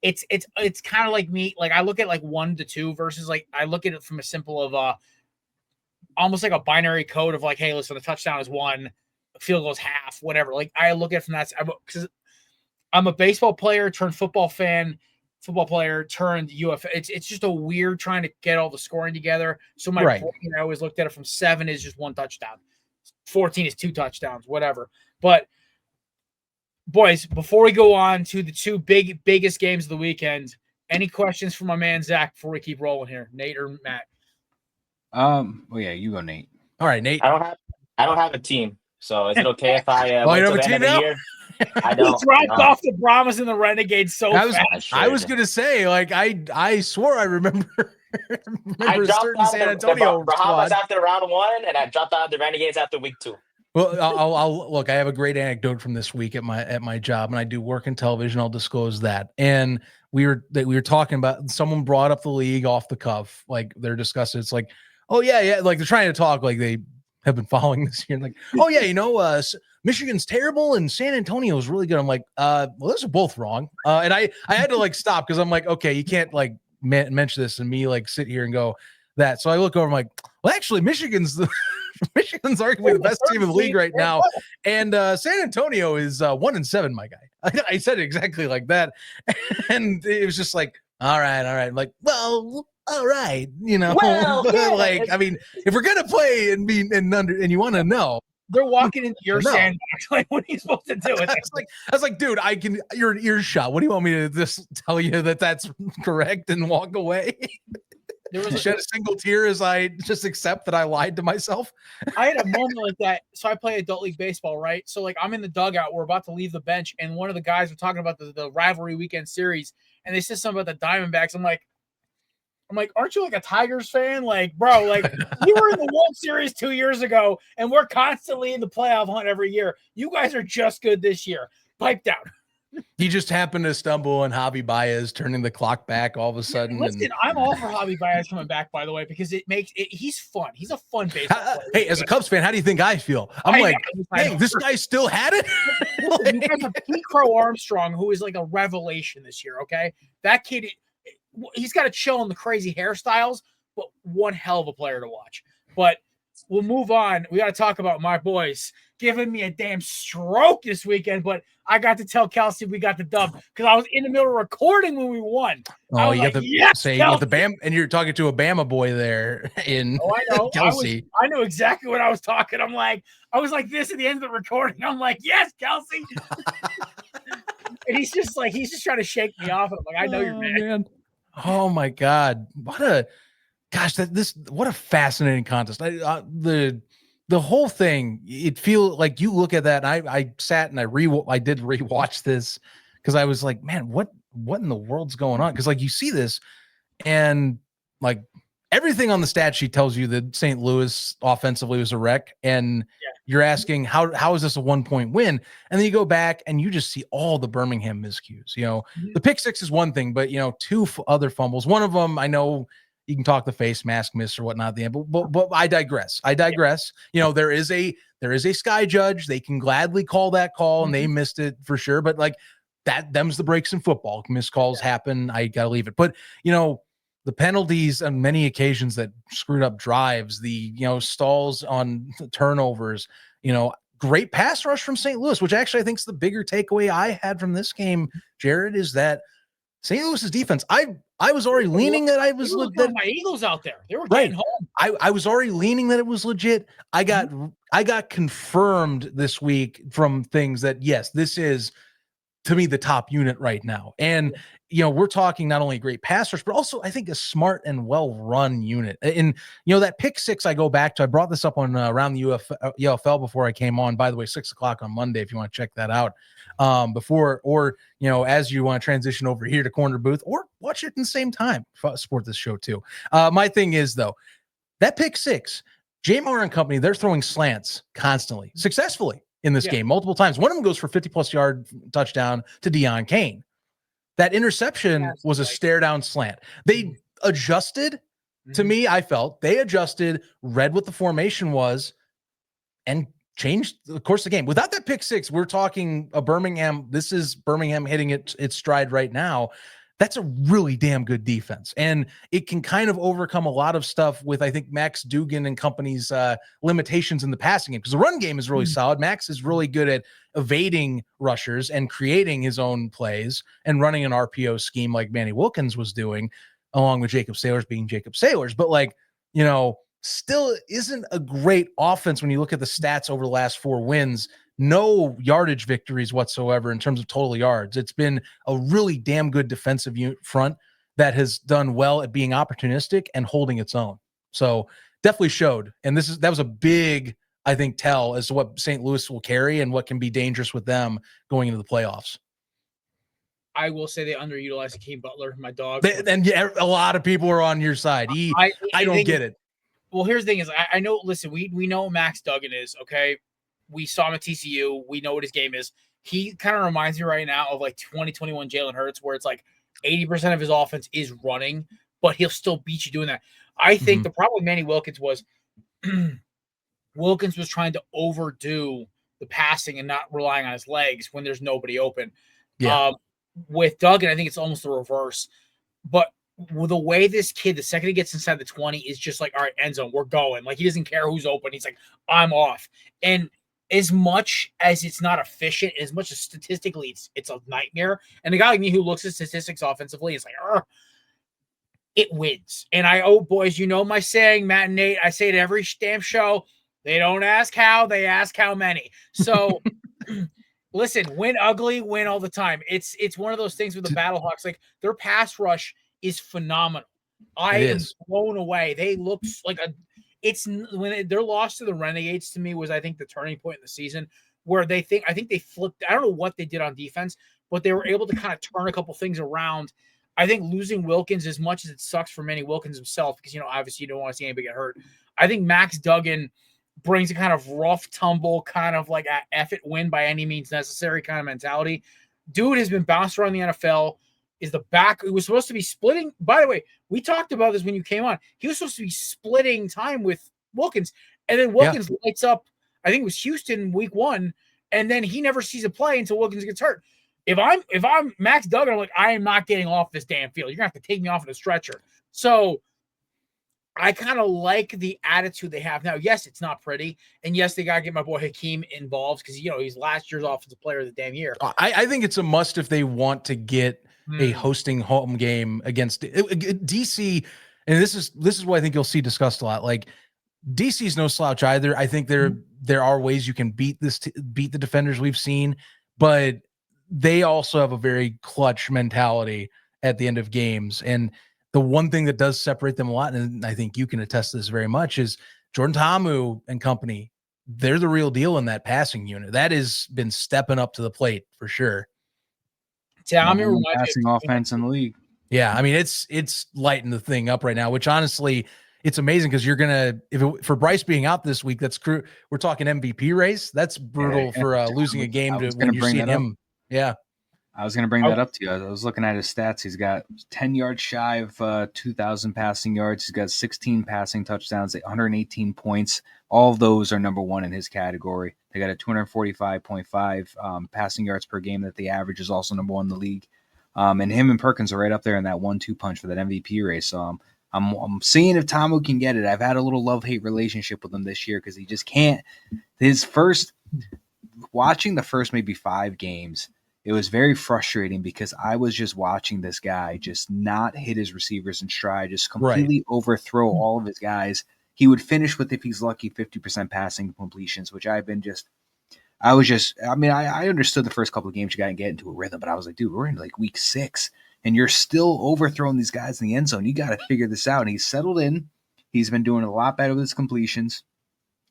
It's kind of like me. Like I look at like 1-2 versus like I look at it from a simple of almost like a binary code of like, hey, listen, the touchdown is 1, field goal is half, whatever. Like I look at it from that because I'm a baseball player turned football fan, football player turned UFL. It's just a weird trying to get all the scoring together. So my brain, I always looked at it from 7 is just 1 touchdown, 14 is 2 touchdowns, whatever. But boys, before we go on to the 2 biggest games of the weekend, any questions for my man Zach before we keep rolling here, Nate or Matt? Well, yeah, you go, Nate. All right, Nate. I don't have a team. So is it okay if I Oh, wait you till have the a end of team the now? year? I He don't. dropped no. off the Brahmas and the Renegades so I was fast. gonna say, like, I swore I remember I a dropped certain out San the Antonio Bahamas squad. after round 1, and I dropped out the Renegades after week 2. Well, I'll look. I have a great anecdote from this week at my job, and I do work in television. I'll disclose that. And we were talking about, someone brought up the league off the cuff, like they're discussing. It's like, oh yeah, like they're trying to talk like they have been following this year. Like, oh yeah, Michigan's terrible and San Antonio is really good. I'm like, well, those are both wrong. And I had to like stop, because I'm like, okay, you can't like mention this and me like sit here and go that. So I look over, I'm like, well, actually, Michigan's arguably the best team in the league right now, and San Antonio is 1-7. My guy, I said it exactly like that, and it was just like, all right. I'm like, well, all right, Well, yeah. like, I mean, if we're gonna play and you want to know, They're walking into your No. sandbox. Like, what are you supposed to do? I was like, dude, you're an earshot. What do you want me to just tell you that that's correct and walk away? There was Shed a single tear as I just accept that I lied to myself. I had a moment like that. So I play adult league baseball, right? So like I'm in the dugout, we're about to leave the bench, and one of the guys were talking about the rivalry weekend series, and they said something about the Diamondbacks. I'm like, aren't you like a Tigers fan? Like, bro, like you were in the World Series 2 years ago, and we're constantly in the playoff hunt every year. You guys are just good this year. Pipe down. He just happened to stumble on Javi Baez turning the clock back all of a sudden. Listen, I'm all for Javi Baez coming back, by the way, because he's fun. He's a fun baseball player. Hey, as a Cubs fan, how do you think I feel? I'm hey, this guy still had it? You guys have Pete Crow Armstrong, who is like a revelation this year, okay? That kid, he's got to chill on the crazy hairstyles, but one hell of a player to watch. But we'll move on. We got to talk about my boys giving me a damn stroke this weekend, but I got to tell Kelsey we got the dub because I was in the middle of recording when we won. Oh, you have to say with the Bam, and you're talking to a Bama boy there in I know. Kelsey. I knew exactly what I was talking. I was like this at the end of the recording. I'm like, yes, Kelsey. And he's just trying to shake me off. I'm like, I know you're mad. Man. Oh my God. What a fascinating contest. The whole thing, it feels like you look at that. And I sat and I did rewatch this because I was like, man, what in the world's going on? Because like you see this and like everything on the stat sheet tells you that St. Louis offensively was a wreck. And you're asking, how is this a 1-point win? And then you go back and you just see all the Birmingham miscues. The pick six is one thing, but two other fumbles. One of them, I know you can talk the face mask miss or whatnot at the end, but I digress. There is a sky judge. They can gladly call that call, and they missed it for sure. But like them's the breaks in football. Missed calls happen. I gotta leave it. But the penalties on many occasions that screwed up drives, the stalls on turnovers, great pass rush from St. Louis, which actually I think is the bigger takeaway I had from this game, Jared, is that St. Louis's defense. I was already leaning that I was that my Eagles out there. They were getting home. I was already leaning that it was legit. I got confirmed this week from things that yes, this is to me the top unit right now. And we're talking not only great pass rush, but also I think a smart and well-run unit. And that pick six I go back to, I brought this up on around the UFL before I came on. By the way, 6:00 on Monday if you want to check that out. As you want to transition over here to Korner Booth or watch it at the same time, support this show too. My thing is though, that pick six, Jamar and company, they're throwing slants constantly, successfully in this game multiple times. One of them goes for 50+ yard touchdown to Deion Kane. That interception was a stare down slant. They adjusted to me. I felt they adjusted, read what the formation was, and changed the course of the game. Without that pick six, we're talking a Birmingham. This is Birmingham hitting its stride right now. That's a really damn good defense. And it can kind of overcome a lot of stuff with, I think, Max Duggan and company's limitations in the passing game. Because the run game is really solid. Max is really good at evading rushers and creating his own plays and running an RPO scheme like Manny Wilkins was doing, along with Jacob Sailors being Jacob Sailors. But still isn't a great offense when you look at the stats over the last 4 wins. No yardage victories whatsoever in terms of total yards. It's been a really damn good defensive front that has done well at being opportunistic and holding its own. So definitely showed. And that was a big I think, tell as to what St. Louis will carry and what can be dangerous with them going into the playoffs. I will say they underutilized Hakeem Butler, my dog. And yeah, a lot of people are on your side. I don't get it. Well, here's the thing is I know, listen, we know Max Duggan is, okay? We saw him at TCU. We know what his game is. He kind of reminds me right now of like 2021 Jalen Hurts, where it's like 80% of his offense is running, but he'll still beat you doing that. I think the problem with Manny Wilkins was Wilkins was trying to overdo the passing and not relying on his legs when there's nobody open. Yeah. With Duggan, I think it's almost the reverse. But the way this kid, the second he gets inside the 20, is just like, all right, end zone, we're going. Like, he doesn't care who's open. He's like, I'm off. And as much as it's not efficient, as much as statistically it's a nightmare, and the guy like me who looks at statistics offensively is like, it wins. And boys, you know my saying, Matt and Nate, I say it every damn show. They don't ask how, they ask how many. So listen, win ugly, win all the time. It's one of those things with the Battlehawks. Like, their pass rush is phenomenal. I am blown away. They look like their loss to the Renegades to me was, I think, the turning point in the season where I think they flipped. I don't know what they did on defense, but they were able to kind of turn a couple things around. I think losing Wilkins, as much as it sucks for Manny Wilkins himself, because, obviously you don't want to see anybody get hurt. I think Max Duggan brings a kind of rough tumble, kind of like a F it win by any means necessary kind of mentality. Dude has been bounced around the NFL. Is the back. It was supposed to be splitting. By the way, we talked about this when you came on. He was supposed to be splitting time with Wilkins, and then Wilkins lights up. I think it was Houston week 1, and then he never sees a play until Wilkins gets hurt. If I'm Max Duggan, I'm like, I am not getting off this damn field. You're gonna have to take me off in a stretcher. So I kind of like the attitude they have now. Yes, it's not pretty, and yes, they gotta get my boy Hakeem involved because he's last year's offensive player of the damn year. I think it's a must if they want to get a hosting home game against DC, and this is what I think you'll see discussed a lot. Like, DC's no slouch either. I think there are ways you can beat the defenders we've seen, but they also have a very clutch mentality at the end of games. And the one thing that does separate them a lot, and I think you can attest to this very much, is Jordan Ta'amu and company. They're the real deal in that passing unit. That has been stepping up to the plate for sure. Passing offense in the league. Yeah, I mean it's lighting the thing up right now, which honestly it's amazing because you're gonna for Bryce being out this week. That's we're talking MVP race. That's brutal for losing a game to when you're seeing him. Yeah, I was going to bring that up to you. I was looking at his stats. He's got 10 yards shy of 2,000 passing yards. He's got 16 passing touchdowns, 118 points. All of those are number one in his category. They got a 245.5 passing yards per game that the average is also number one in the league. And him and Perkins are right up there in that 1-2 punch for that MVP race. So I'm seeing if Ta'amu can get it. I've had a little love-hate relationship with him this year because he just can't. Watching the first maybe 5 games, it was very frustrating because I was just watching this guy just not hit his receivers in stride, just completely overthrow all of his guys. He would finish with, if he's lucky, 50% passing completions, which I understood the first couple of games you got to get into a rhythm, but I was like, dude, we're in like week 6 and you're still overthrowing these guys in the end zone. You got to figure this out. And he's settled in. He's been doing a lot better with his completions.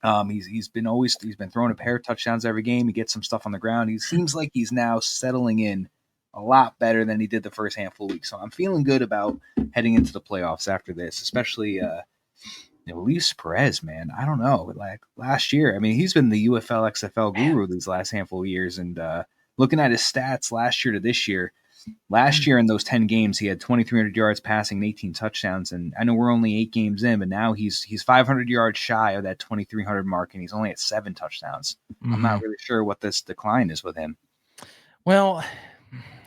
He's been throwing a pair of touchdowns every game. He gets some stuff on the ground. He seems like he's now settling in a lot better than he did the first handful of weeks. So I'm feeling good about heading into the playoffs after this, especially Luis Perez, man. I don't know. Like last year, I mean, he's been the UFL XFL guru these last handful of years. And looking at his stats last year to this year, last year in those 10 games, he had 2,300 yards passing and 18 touchdowns. And I know we're only 8 games in, but now he's 500 yards shy of that 2,300 mark, and he's only at 7 touchdowns. Mm-hmm. I'm not really sure what this decline is with him. Well,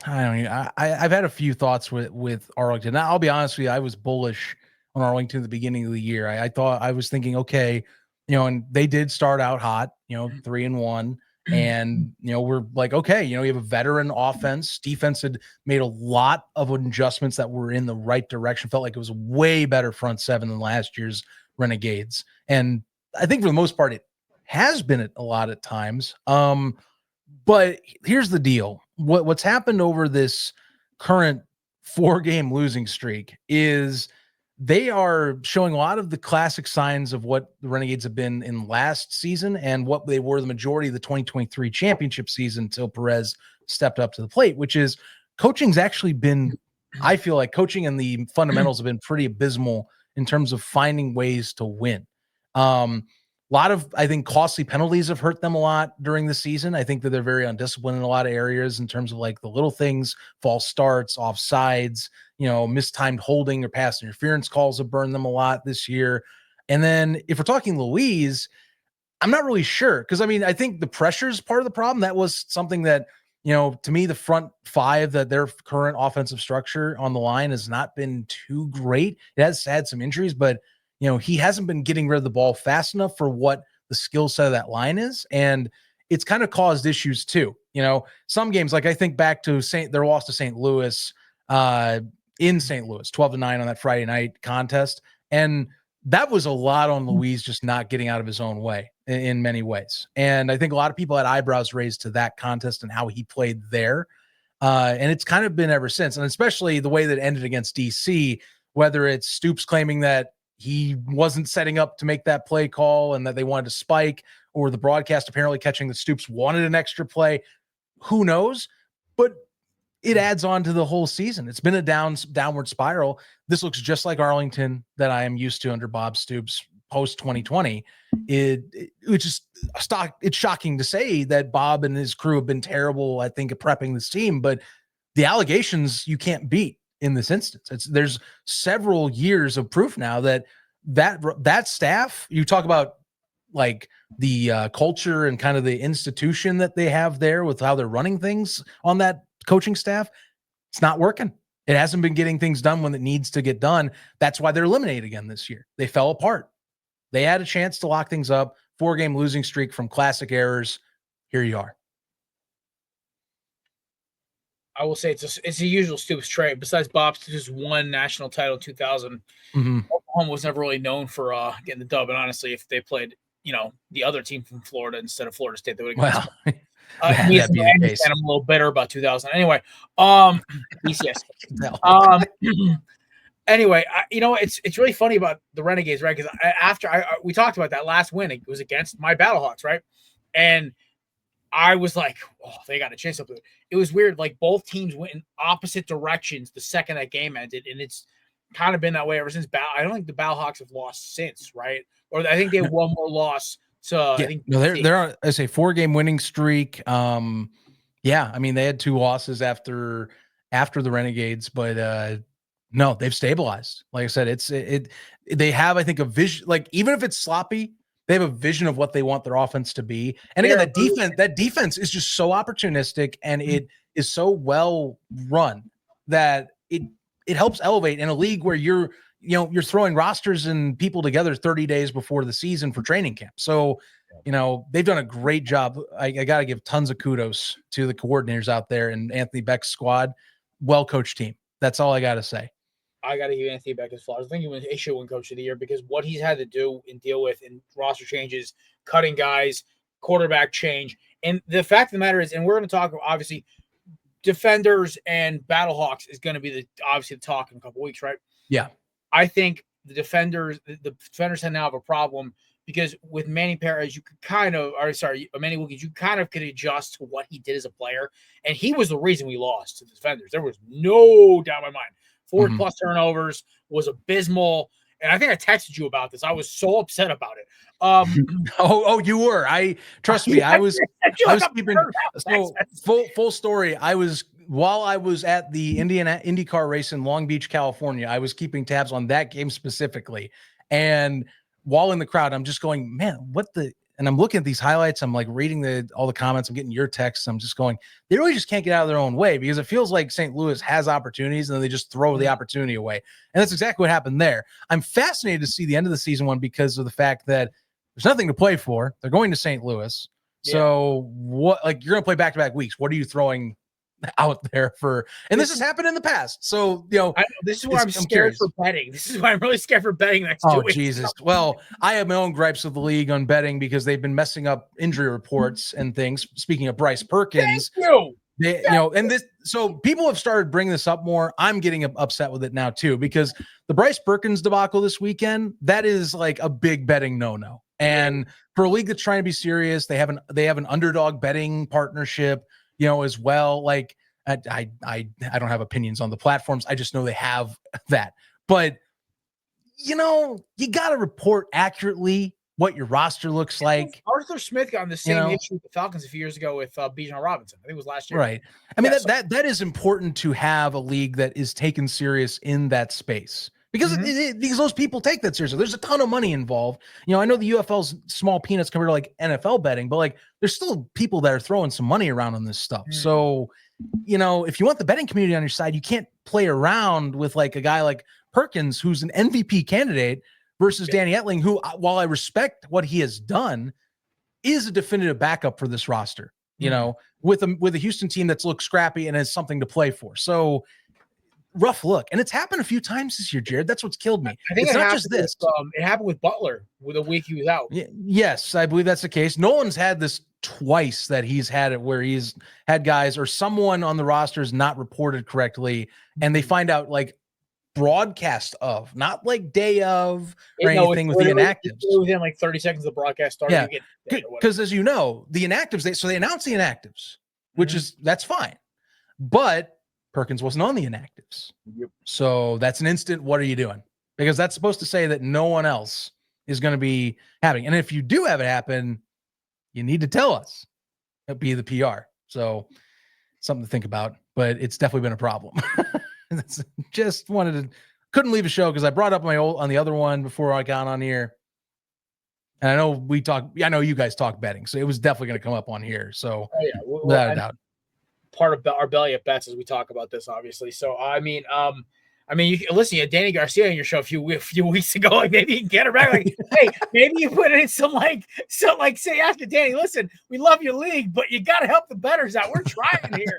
I don't know. I've had a few thoughts with Arlington. Now, I'll be honest with you, I was bullish on Arlington at the beginning of the year. I was thinking, okay, and they did start out hot, 3-1. And, we're like, okay, you have a veteran offense. Defense had made a lot of adjustments that were in the right direction. Felt like it was a way better front seven than last year's Renegades. And I think for the most part, it has been a lot at times. But here's the deal. What's happened over this current 4-game losing streak is they are showing a lot of the classic signs of what the Renegades have been in last season and what they were the majority of the 2023 championship season until Perez stepped up to the plate, which is coaching's actually been, I feel like coaching and the fundamentals have been pretty abysmal in terms of finding ways to win. A lot of, I think, costly penalties have hurt them a lot during the season. I think that they're very undisciplined in a lot of areas in terms of like the little things, false starts, offsides, mistimed holding or pass interference calls have burned them a lot this year. And then if we're talking Louise, I'm not really sure because, I think the pressure is part of the problem. That was something that, to me, the front five, that their current offensive structure on the line has not been too great. It has had some injuries, but he hasn't been getting rid of the ball fast enough for what the skill set of that line is. And it's kind of caused issues too. Some games, like I think back to their loss to St. Louis in St. Louis, 12-9 on that Friday night contest. And that was a lot on Louise just not getting out of his own way in many ways. And I think a lot of people had eyebrows raised to that contest and how he played there. And it's kind of been ever since. And especially the way that it ended against DC, whether it's Stoops claiming that he wasn't setting up to make that play call and that they wanted to spike, or the broadcast apparently catching that Stoops wanted an extra play. Who knows? But it adds on to the whole season. It's been a downward spiral. This looks just like Arlington that I am used to under Bob Stoops post 2020. It's shocking to say that Bob and his crew have been terrible, I think, at prepping this team, but the allegations you can't beat in this instance. There's several years of proof now that staff, you talk about like the culture and kind of the institution that they have there with how they're running things on that coaching staff, it's not working. It hasn't been getting things done when it needs to get done. That's why they're eliminated again this year. They fell apart. They had a chance to lock things up. 4-game losing streak from classic errors. Here you are. I will say it's the usual Stoops trade. Besides Bob Stoops won national title in 2000, Oklahoma was never really known for getting the dub. And honestly, if they played, the other team from Florida instead of Florida State, they would have gotten I'm a little bitter about 2000. Anyway, BCS. Anyway, it's really funny about the Renegades, right? Because we talked about that last win, it was against my Battlehawks, right? And I was like, oh, they got a chance up there. It was weird. Like both teams went in opposite directions the second that game ended, and it's kind of been that way ever since. I don't think the Battlehawks have lost since, right? Or I think they have one more loss. So I think they're on, I say 4-game winning streak. They had 2 losses after the Renegades, but no, they've stabilized. Like I said, they have, I think, a vision. Like even if it's sloppy, they have a vision of what they want their offense to be. And again, that defense is just so opportunistic and it is so well run that it helps elevate in a league where you're throwing rosters and people together 30 days before the season for training camp. So, they've done a great job. I got to give tons of kudos to the coordinators out there and Anthony Beck's squad. Well-coached team. That's all I got to say. I got to give Anthony Beck his flowers. I think he should win Coach of the Year because what he's had to do and deal with in roster changes, cutting guys, quarterback change, and the fact of the matter is, and we're going to talk obviously, defenders and Battlehawks is going to be obviously the talk in a couple weeks, right? Yeah, I think the defenders have now have a problem because with Manny Perez, Manny Wilkins, you kind of could adjust to what he did as a player, and he was the reason we lost to the defenders. There was no doubt in my mind. 4 plus turnovers was abysmal. And I think I texted you about this. I was so upset about it. You were. Trust me. I was keeping full story. While I was at the IndyCar race in Long Beach, California, I was keeping tabs on that game specifically. And while in the crowd, I'm just going, man, and I'm looking at these highlights. I'm like reading all the comments. I'm getting your texts. I'm just going, they really just can't get out of their own way because it feels like St. Louis has opportunities and then they just throw the opportunity away. And that's exactly what happened there. I'm fascinated to see the end of the season one because of the fact that there's nothing to play for. They're going to St. Louis. Yeah. So you're going to play back-to-back weeks. What are you throwing out there for? And this has happened in the past. So, this is why I'm scared for betting. This is why I'm really scared for betting next 2 weeks. Jesus. Well, I have my own gripes with the league on betting because they've been messing up injury reports and things. Speaking of Bryce Perkins, thank you. And this, So people have started bringing this up more. I'm getting upset with it now too, because the Bryce Perkins debacle this weekend, that is like a big betting no-no. And for a league that's trying to be serious, they have an underdog betting partnership, as well. Like I don't have opinions on the platforms. I just know they have that. But you got to report accurately what your roster looks like. Arthur Smith got in the same issue with the Falcons a few years ago with Bijan Robinson. I think it was last year. Right. I mean, that is important to have a league that is taken serious in that space, because because those people take that seriously. There's a ton of money involved. I know the UFL's small peanuts compared to like NFL betting, but like there's still people that are throwing some money around on this stuff. So, if you want the betting community on your side, you can't play around with like a guy like Perkins, who's an MVP candidate, versus Danny Etling, who, while I respect what he has done, is a definitive backup for this roster, with a Houston team that's looked scrappy and has something to play for. So rough look. And it's happened a few times this year, Jared. That's what's killed me. I think it's not just this. It happened with Butler with a week he was out. Yes, I believe that's the case. Nolan's had this twice, that he's had it where he's had guys or someone on the roster is not reported correctly, and they find out like broadcast of, not like day of or anything with the inactives. Within like 30 seconds of the broadcast started. Yeah, because as you know, the inactives, they announced the inactives, which is, that's fine. But Perkins wasn't on the inactives. Yep. So that's an instant, what are you doing? Because that's supposed to say that no one else is going to be having. And if you do have it happen, you need to tell us. It'd be the PR. So something to think about, but it's definitely been a problem. Just couldn't leave a show because I brought up on the other one before I got on here. And I know you guys talk betting, so it was definitely going to come up on here. So without a doubt. Part of our belly at bets as we talk about this, obviously. So you listen, you had Danny Garcia on your show a few weeks ago. Like maybe you can get it back. Like, hey, maybe you put in some say after Danny, listen, we love your league, but you got to help the bettors out. We're trying here.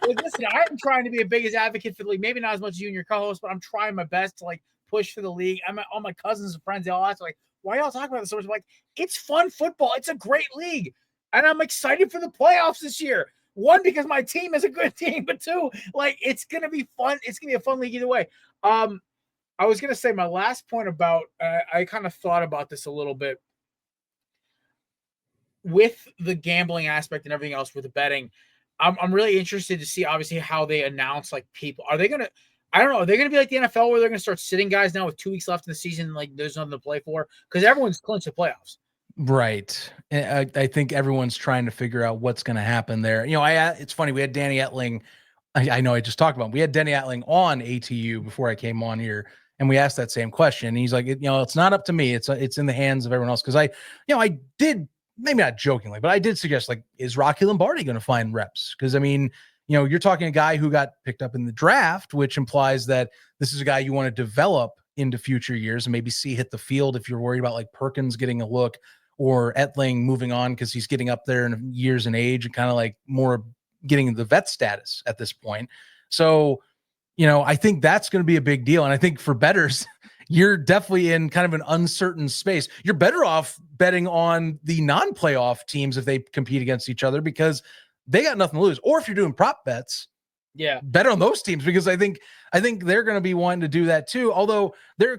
Like, listen, I'm trying to be a biggest advocate for the league. Maybe not as much as you and your co-host, but I'm trying my best to like push for the league. All my cousins and friends, they all ask like, why y'all talking about this so much? I'm like, it's fun football. It's a great league, and I'm excited for the playoffs this year. One, because my team is a good team, but two, like it's gonna be fun. It's gonna be a fun league either way. I was gonna say my last point about I kind of thought about this a little bit with the gambling aspect and everything else with the betting. I'm really interested to see obviously how they announce like people. Are they gonna? I don't know. Are they gonna be like the NFL where they're gonna start sitting guys now with 2 weeks left in the season, like there's nothing to play for because everyone's clinched the playoffs. Right. I think everyone's trying to figure out what's going to happen there. It's funny. We had Danny Etling. I know I just talked about him. We had Danny Etling on ATU before I came on here, and we asked that same question. And he's like, it's not up to me. It's in the hands of everyone else. Because I did, maybe not jokingly, but I did suggest like, is Rocky Lombardi going to find reps? Because you're talking a guy who got picked up in the draft, which implies that this is a guy you want to develop into future years and maybe see hit the field if you're worried about like Perkins getting a look, or Etling moving on because he's getting up there in years and age and kind of like more getting the vet status at this point. So, I think that's going to be a big deal. And I think for bettors, you're definitely in kind of an uncertain space. You're better off betting on the non-playoff teams if they compete against each other because they got nothing to lose. Or if you're doing prop bets, bet on those teams because I think they're going to be wanting to do that too. Although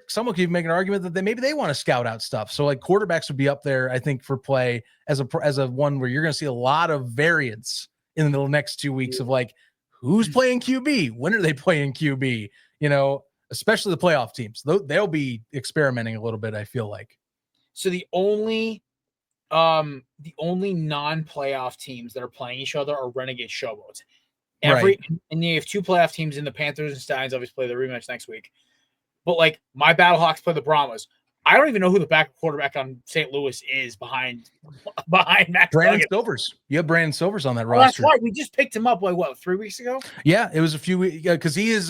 someone could make an argument that maybe they want to scout out stuff. So like quarterbacks would be up there, I think, for play as a one where you're going to see a lot of variance in the next 2 weeks of like who's playing QB, when are they playing QB? Especially the playoff teams. They'll be experimenting a little bit. I feel like. So the only non-playoff teams that are playing each other are Renegade Showboats. And you have 2 playoff teams in the Panthers and Steins obviously play the rematch next week. But like my Battlehawks play the Brahmas. I don't even know who the backup quarterback on St. Louis is behind Max Brandon Duggan. Silvers. You have Brandon Silvers on that roster. That's right. We just picked him up 3 weeks ago? Yeah, it was a few weeks because he's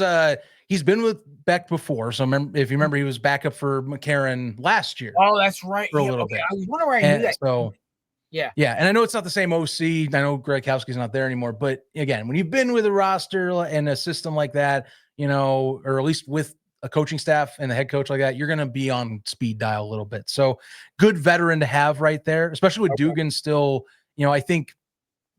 been with Beck before. So if you remember, he was backup for McCarron last year. Oh, that's right. For a little bit. I was wondering where I knew that. So yeah. And I know it's not the same OC. I know Gregkowski's not there anymore. But again, when you've been with a roster and a system like that, or at least with a coaching staff and the head coach like that, you're going to be on speed dial a little bit. So good veteran to have right there, especially with Dugan still, I think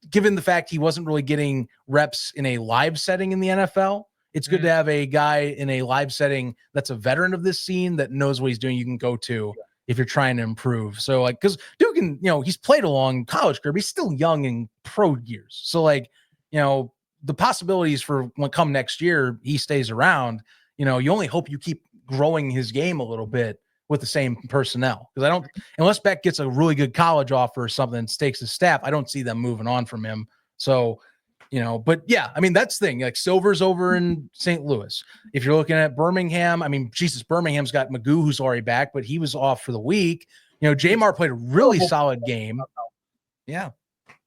given the fact he wasn't really getting reps in a live setting in the NFL, it's good to have a guy in a live setting that's a veteran of this scene that knows what he's doing. You can go to if you're trying to improve. So like, because Duke, he's played a long college career, but he's still young in pro years. So like, the possibilities for when come next year he stays around. You only hope you keep growing his game a little bit with the same personnel, because unless Beck gets a really good college offer or something, stakes his staff, I don't see them moving on from him. So. But yeah, I mean, that's the thing. Like Silver's over in St. Louis. If you're looking at Birmingham, I mean, Jesus, Birmingham's got Magoo, who's already back, but he was off for the week. Jamar played a really solid game. Yeah.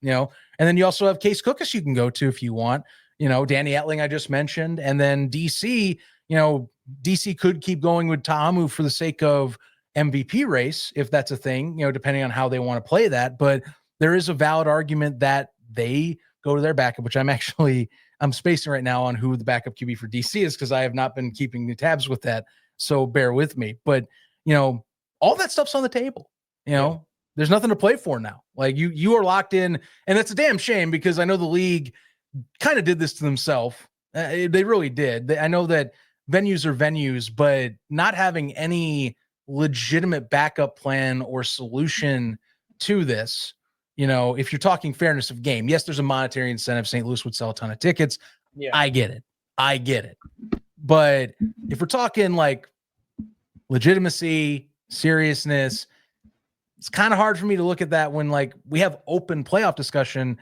And then you also have Case Cookus you can go to if you want. Danny Etling, I just mentioned. And then DC, DC could keep going with Ta'amu for the sake of MVP race, if that's a thing, depending on how they want to play that. But there is a valid argument that they go to their backup, which I'm spacing right now on who the backup QB for DC is, because I have not been keeping the tabs with that. So bear with me. But, all that stuff's on the table. There's nothing to play for now. Like you are locked in, and that's a damn shame, because I know the league kind of did this to themselves. They really did. I know that venues are venues, but not having any legitimate backup plan or solution to this. If you're talking fairness of game, yes, there's a monetary incentive. St. Louis would sell a ton of tickets. Yeah. I get it. But if we're talking like legitimacy, seriousness, it's kind of hard for me to look at that when like we have open playoff discussion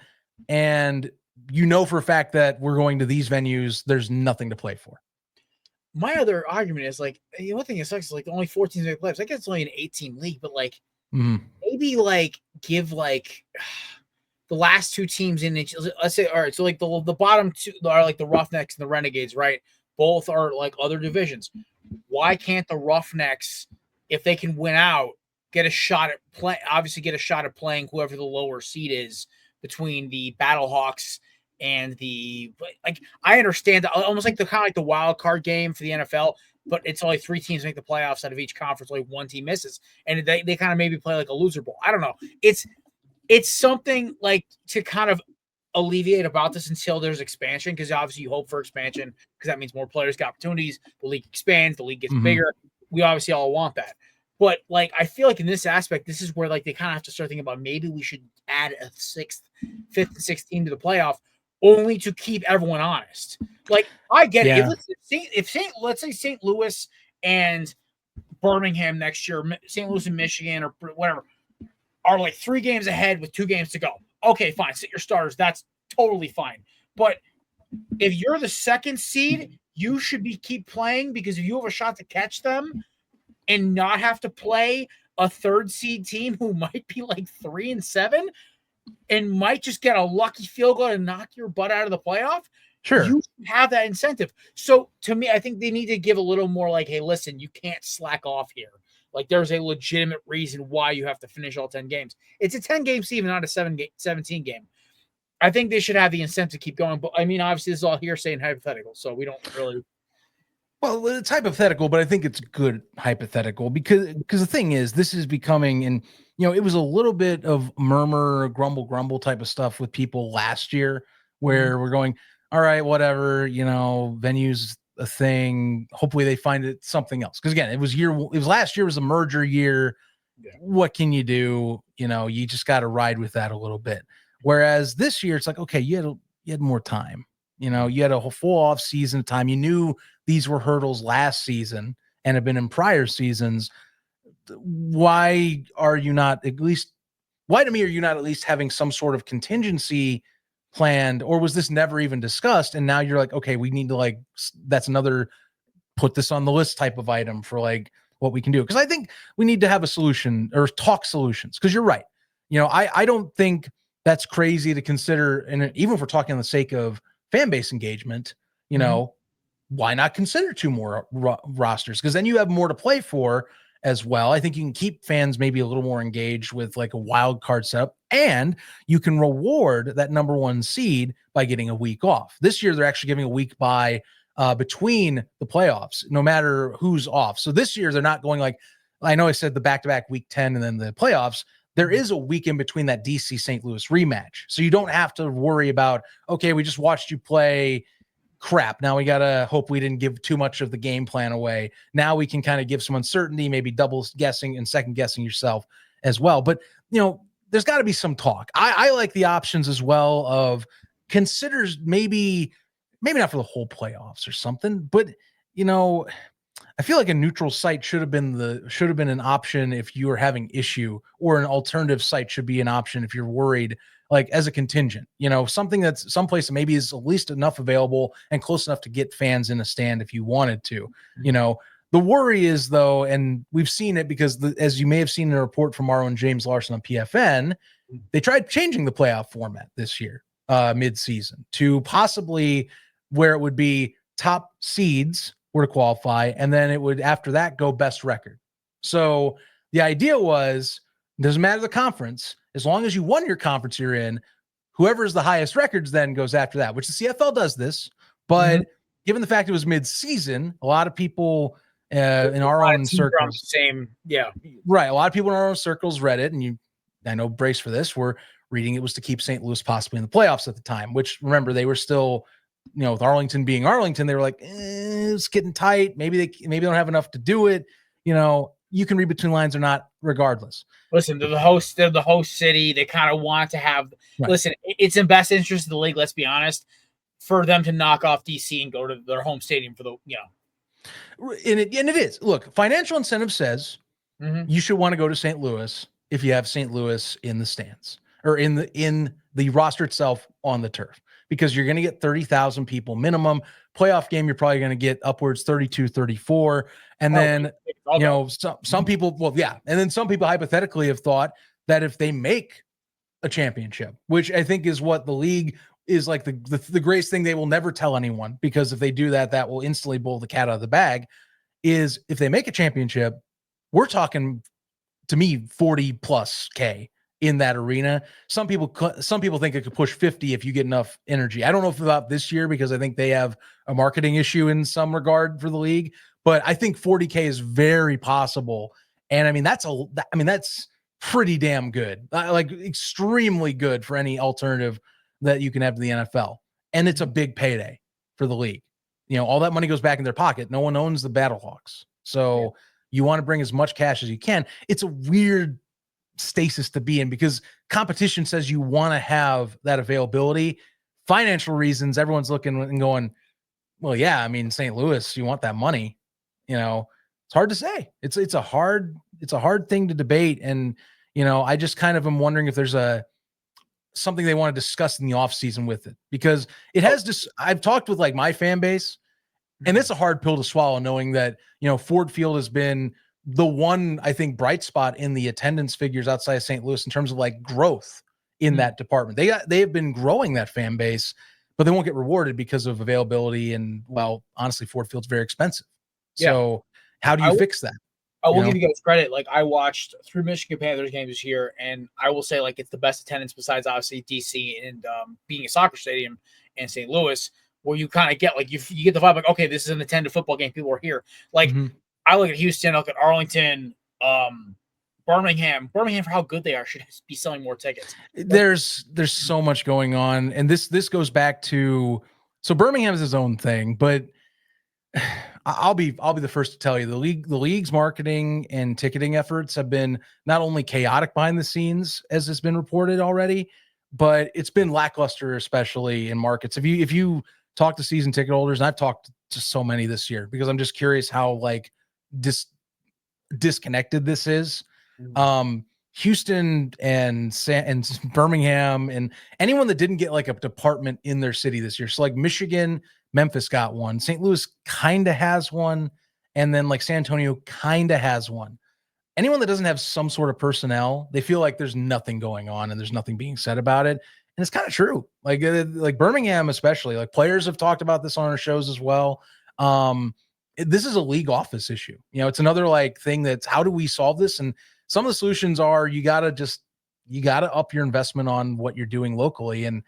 and for a fact that we're going to these venues, there's nothing to play for. My other argument is like, the one thing that sucks is like only 14 make playoffs. I guess it's only an 18 league, but like, maybe like give like the last two teams in each. Let's say, all right, so like the bottom two are like the Roughnecks and the Renegades, right? Both are like other divisions. Why can't the Roughnecks, if they can win out, get a shot at playing whoever the lower seed is between the Battlehawks and the, like, I understand that almost like the kind of like the wild card game for the NFL. But it's only 3 teams make the playoffs out of each conference. Like 1 team misses, and they kind of maybe play like a loser bowl. I don't know. It's something like to kind of alleviate about this until there's expansion, because obviously you hope for expansion because that means more players get opportunities. The league expands, the league gets bigger. We obviously all want that. But like I feel like in this aspect, this is where like they kind of have to start thinking about maybe we should add a 5th and 6th team to the playoff, only to keep everyone honest. Like, I get it. Let's say St. Louis and Birmingham next year, St. Louis and Michigan or whatever, are like 3 games ahead with 2 games to go. Okay, fine. Sit your starters. That's totally fine. But if you're the 2nd seed, you should keep playing, because if you have a shot to catch them and not have to play a 3rd seed team who might be like 3-7 and might just get a lucky field goal and knock your butt out of the playoff, sure, you have that incentive. So to me, I think they need to give a little more like, hey, listen, you can't slack off here. Like there's a legitimate reason why you have to finish all 10 games. It's a 10-game season, not a 17 game. I think they should have the incentive to keep going. But I mean, obviously this is all hearsay and hypothetical, so we don't really. Well, it's hypothetical, but I think it's good hypothetical because the thing is, this is becoming, and it was a little bit of murmur, grumble type of stuff with people last year, where we're going, all right, whatever, venues a thing. Hopefully they find it something else. Because again, it was last year was a merger year. Yeah. What can you do? You just got to ride with that a little bit. Whereas this year, it's like, okay, you had more time. You had a whole full off season time. You knew these were hurdles last season and have been in prior seasons. Why are you not at least having some sort of contingency planned, or was this never even discussed? And now you're like, okay, we need to that's another put this on the list type of item for what we can do. Because I think we need to have a solution or talk solutions. Because you're right. I don't think that's crazy to consider. And even if we're talking on the sake of fan base engagement, why not consider 2 more rosters? Because then you have more to play for as well. I think you can keep fans maybe a little more engaged with like a wild card setup, and you can reward that number 1 seed by getting a week off. This year, they're actually giving a week by between the playoffs, no matter who's off. So this year, they're not going like, I know I said the back-to-back week 10 and then the playoffs. there is a weekend between that DC St. Louis rematch. So you don't have to worry about, okay, we just watched you play crap. Now we got to hope we didn't give too much of the game plan away. Now we can kind of give some uncertainty, maybe double guessing and second guessing yourself as well. But, there's got to be some talk. I like the options as well of considers maybe not for the whole playoffs or something, but, I feel like a neutral site should have been an option if you were having issue, or an alternative site should be an option if you're worried, like as a contingent, something that's someplace that maybe is at least enough available and close enough to get fans in a stand if you wanted to. The worry is, though, and we've seen it because as you may have seen in a report from our own James Larson on PFN, they tried changing the playoff format this year, mid-season, to possibly where it would be top seeds were to qualify, and then it would, after that, go best record. So the idea was, it doesn't matter the conference, as long as you won your conference you're in, whoever's the highest records then goes after that, which the CFL does this. But given the fact it was mid-season, a lot of people in our own circles, right, a lot of people in our own circles read it, and I know brace for this, were reading it was to keep St. Louis possibly in the playoffs at the time, which, remember, they were still, with Arlington being Arlington, they were like, it's getting tight. Maybe they don't have enough to do it. You can read between lines or not, regardless. Listen, they're the host city. They kind of want to have, listen, it's in best interest of the league, let's be honest, for them to knock off DC and go to their home stadium for the, And it is. Look, financial incentive says you should want to go to St. Louis if you have St. Louis in the stands or in the roster itself on the turf, because you're going to get 30,000 people minimum. Playoff game, you're probably going to get upwards 32, 34. And then, some people, and then some people hypothetically have thought that if they make a championship, which I think is what the league is like, the greatest thing they will never tell anyone, because if they do that, that will instantly blow the cat out of the bag, is if they make a championship, we're talking, to me, 40 plus K in that arena. Some people think it could push 50 if you get enough energy. I don't know if about this year, because I think they have a marketing issue in some regard for the league, but I think 40K is very possible. And that's pretty damn good, like extremely good for any alternative that you can have to the NFL. And it's a big payday for the league. All that money goes back in their pocket. No one owns the Battlehawks. So you want to bring as much cash as you can. It's a weird stasis to be in, because competition says you want to have that availability. Financial reasons, everyone's looking and going, well, yeah, St. Louis, you want that money. It's hard to say. It's a hard thing to debate. And, I just kind of am wondering if there's something they want to discuss in the off season with it, because it has just, I've talked with like my fan base, and it's a hard pill to swallow, knowing that, Ford Field has been the one, I think, bright spot in the attendance figures outside of St. Louis in terms of like growth in that department. They have been growing that fan base, but they won't get rewarded because of availability. And, well, honestly, Ford Field's very expensive. So how do you fix that? I will give you guys credit. Like, I watched 3 Michigan Panthers games this year, and I will say, like, it's the best attendance besides obviously DC and being a soccer stadium in St. Louis, where you kind of get like you get the vibe like, okay, this is an attended football game. People are here. Like, I look at Houston, I look at Arlington, Birmingham for how good they are should be selling more tickets. There's so much going on, and this goes back to, so Birmingham is his own thing, but I'll be the first to tell you, the league's marketing and ticketing efforts have been not only chaotic behind the scenes, as has been reported already, but it's been lackluster, especially in markets. If you talk to season ticket holders, and I've talked to so many this year, because I'm just curious how like disconnected this is. Houston and Birmingham and anyone that didn't get like a department in their city this year. So like Michigan, Memphis got one, St. Louis kind of has one, and then like San Antonio kind of has one. Anyone that doesn't have some sort of personnel, they feel like there's nothing going on and there's nothing being said about it. And it's kind of true. Like Birmingham, especially, like players have talked about this on our shows as well. This is a league office issue. It's another like thing that's, how do we solve this? And some of the solutions are, you got to up your investment on what you're doing locally, and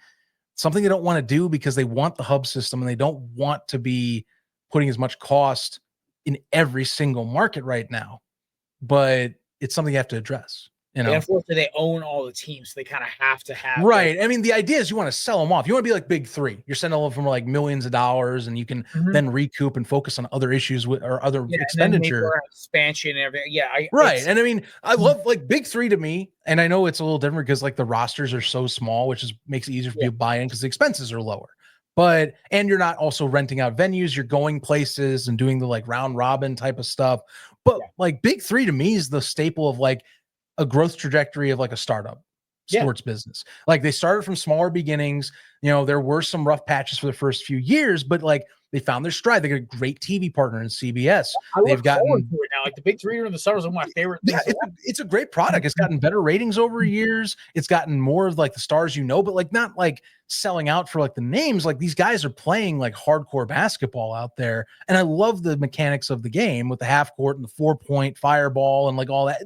something they don't want to do because they want the hub system and they don't want to be putting as much cost in every single market right now. But it's something you have to address. And unfortunately, they own all the teams, so they kind of have to have right. I mean, the idea is you want to sell them off. You want to be like Big Three. You're sending them from like millions of dollars, and you can then recoup and focus on other issues or other expenditure, expansion, and everything. Yeah, right. And I mean, I love like Big Three to me, and I know it's a little different because like the rosters are so small, which makes it easier for people to buy in because the expenses are lower. But and you're not also renting out venues, you're going places and doing the like round robin type of stuff. But like Big Three to me is the staple of like a growth trajectory of like a startup sports business. Like they started from smaller beginnings. You know, there were some rough patches for the first few years, but like they found their stride. They got a great TV partner in CBS. They've gotten to it now. Like the Big Three during the summer is one of my favorite things. Yeah, it's a great product. It's gotten better ratings over years. It's gotten more of like the stars, but like not like selling out for like the names. Like these guys are playing like hardcore basketball out there. And I love the mechanics of the game with the half court and the 4-point fireball and like all that.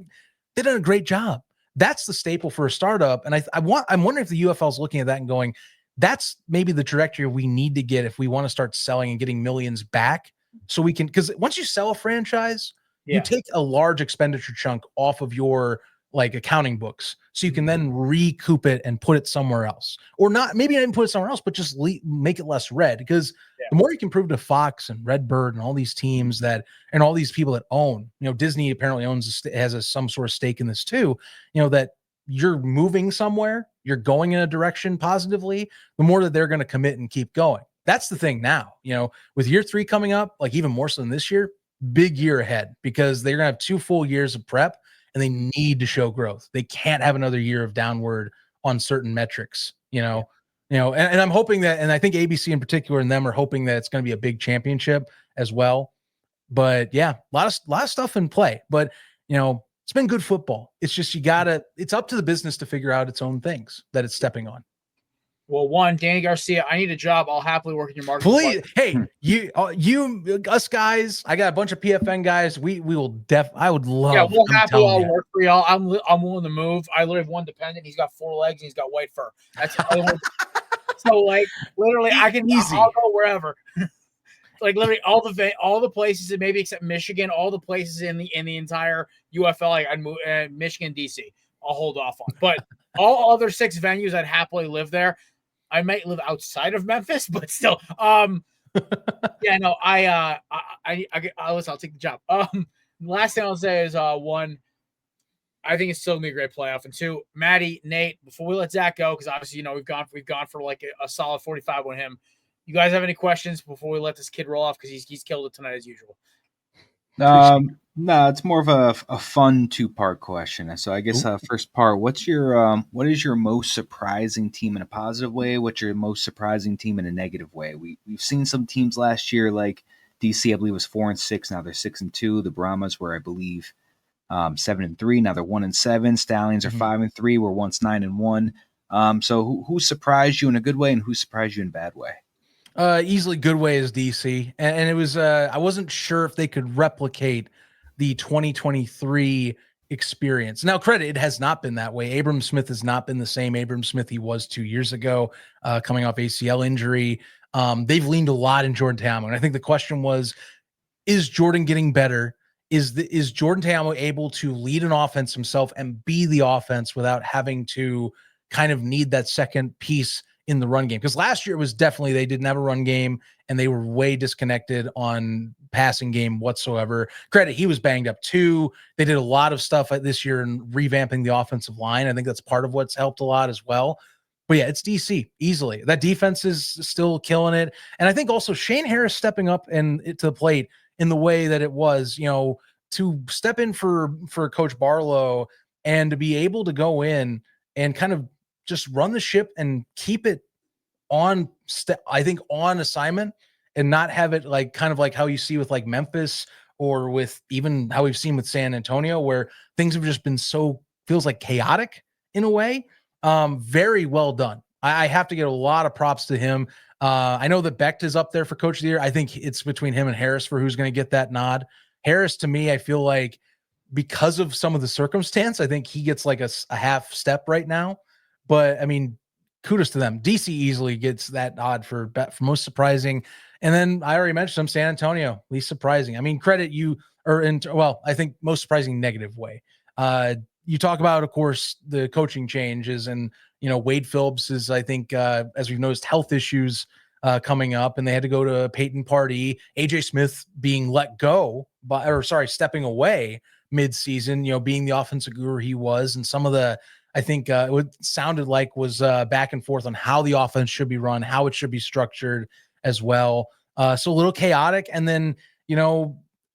They've done a great job. That's the staple for a startup. And I'm wondering if the UFL is looking at that and going, that's maybe the trajectory we need to get if we want to start selling and getting millions back. So we can, because once you sell a franchise, you take a large expenditure chunk off of your like accounting books. So you can then recoup it and put it somewhere else, or not, maybe not even put it somewhere else, but just make it less red. Because the more you can prove to Fox and Redbird and all these teams and all these people that own, Disney apparently has some sort of stake in this too, that you're moving somewhere, you're going in a direction positively, the more that they're going to commit and keep going. That's the thing now, with year 3 coming up, like even more so than this year, big year ahead, because they're going to have 2 full years of prep and they need to show growth. They can't have another year of downward on certain metrics, and I'm hoping that, and I think ABC in particular and them are hoping that it's going to be a big championship as well. But yeah, a lot of stuff in play, but it's been good football. It's just, it's up to the business to figure out its own things that it's stepping on. Well, Danny Garcia, I need a job. I'll happily work in your marketing. Please, hey, us guys. I got a bunch of PFN guys. We will I would love. Yeah, we'll happily all work for y'all. I'm willing to move. I literally have one dependent. He's got 4 legs and he's got white fur. That's so like literally, I'll go wherever. Like literally all the places, and maybe except Michigan, all the places in the entire UFL. Like I'd move Michigan, DC. I'll hold off on, but all other 6 venues, I'd happily live there. I might live outside of Memphis, but still, I'll take the job. Last thing I'll say is 1, I think it's still gonna be a great playoff, and 2, Maddie, Nate, before we let Zach go, because obviously we've gone for like a solid 45 on him. You guys have any questions before we let this kid roll off, because he's killed it tonight as usual? No, it's more of a fun 2-part question. So I guess first part, what is your most surprising team in a positive way? What's your most surprising team in a negative way? We've seen some teams last year, like DC, I believe was 4-6. Now they're 6-2. The Brahmas were, I believe, 7-3. Now they're 1-7. Stallions are 5-3. We're once 9-1. So who surprised you in a good way, and who surprised you in a bad way? Easily good way is DC. And it was, I wasn't sure if they could replicate the 2023 experience. Now, credit, it has not been that way. Abram Smith has not been the same Abram Smith he was 2 years ago, coming off ACL injury. They've leaned a lot in Jordan Ta'amu. And I think the question was, is Jordan getting better? Is Jordan Ta'amu able to lead an offense himself and be the offense without having to kind of need that second piece in the run game? Because last year it was definitely, they didn't have a run game and they were way disconnected on passing game whatsoever. Credit, he was banged up too. They did a lot of stuff this year in revamping the offensive line. I think that's part of what's helped a lot as well. But yeah, it's DC easily. That defense is still killing it. And I think also Shane Harris stepping up to the plate in the way that it was, to step in for Coach Barlow and to be able to go in and kind of just run the ship and keep it on assignment, and not have it like kind of like how you see with like Memphis, or with even how we've seen with San Antonio, where things have just been feels like chaotic in a way. Very well done. I have to get a lot of props to him. I know that Becht is up there for Coach of the Year. I think it's between him and Harris for who's going to get that nod. Harris, to me, I feel like because of some of the circumstance, I think he gets like a half step right now. But I mean, kudos to them. DC easily gets that nod for most surprising. And then I already mentioned him, San Antonio, least surprising. I mean, credit you, I think most surprising negative way. you talk about, of course, the coaching changes, and Wade Phillips is, I think, as we've noticed, health issues coming up, and they had to go to Peyton Pardee. AJ Smith being let go, stepping away mid-season, being the offensive guru he was, and some of the, I think what sounded like was back and forth on how the offense should be run, how it should be structured as well. So a little chaotic, and then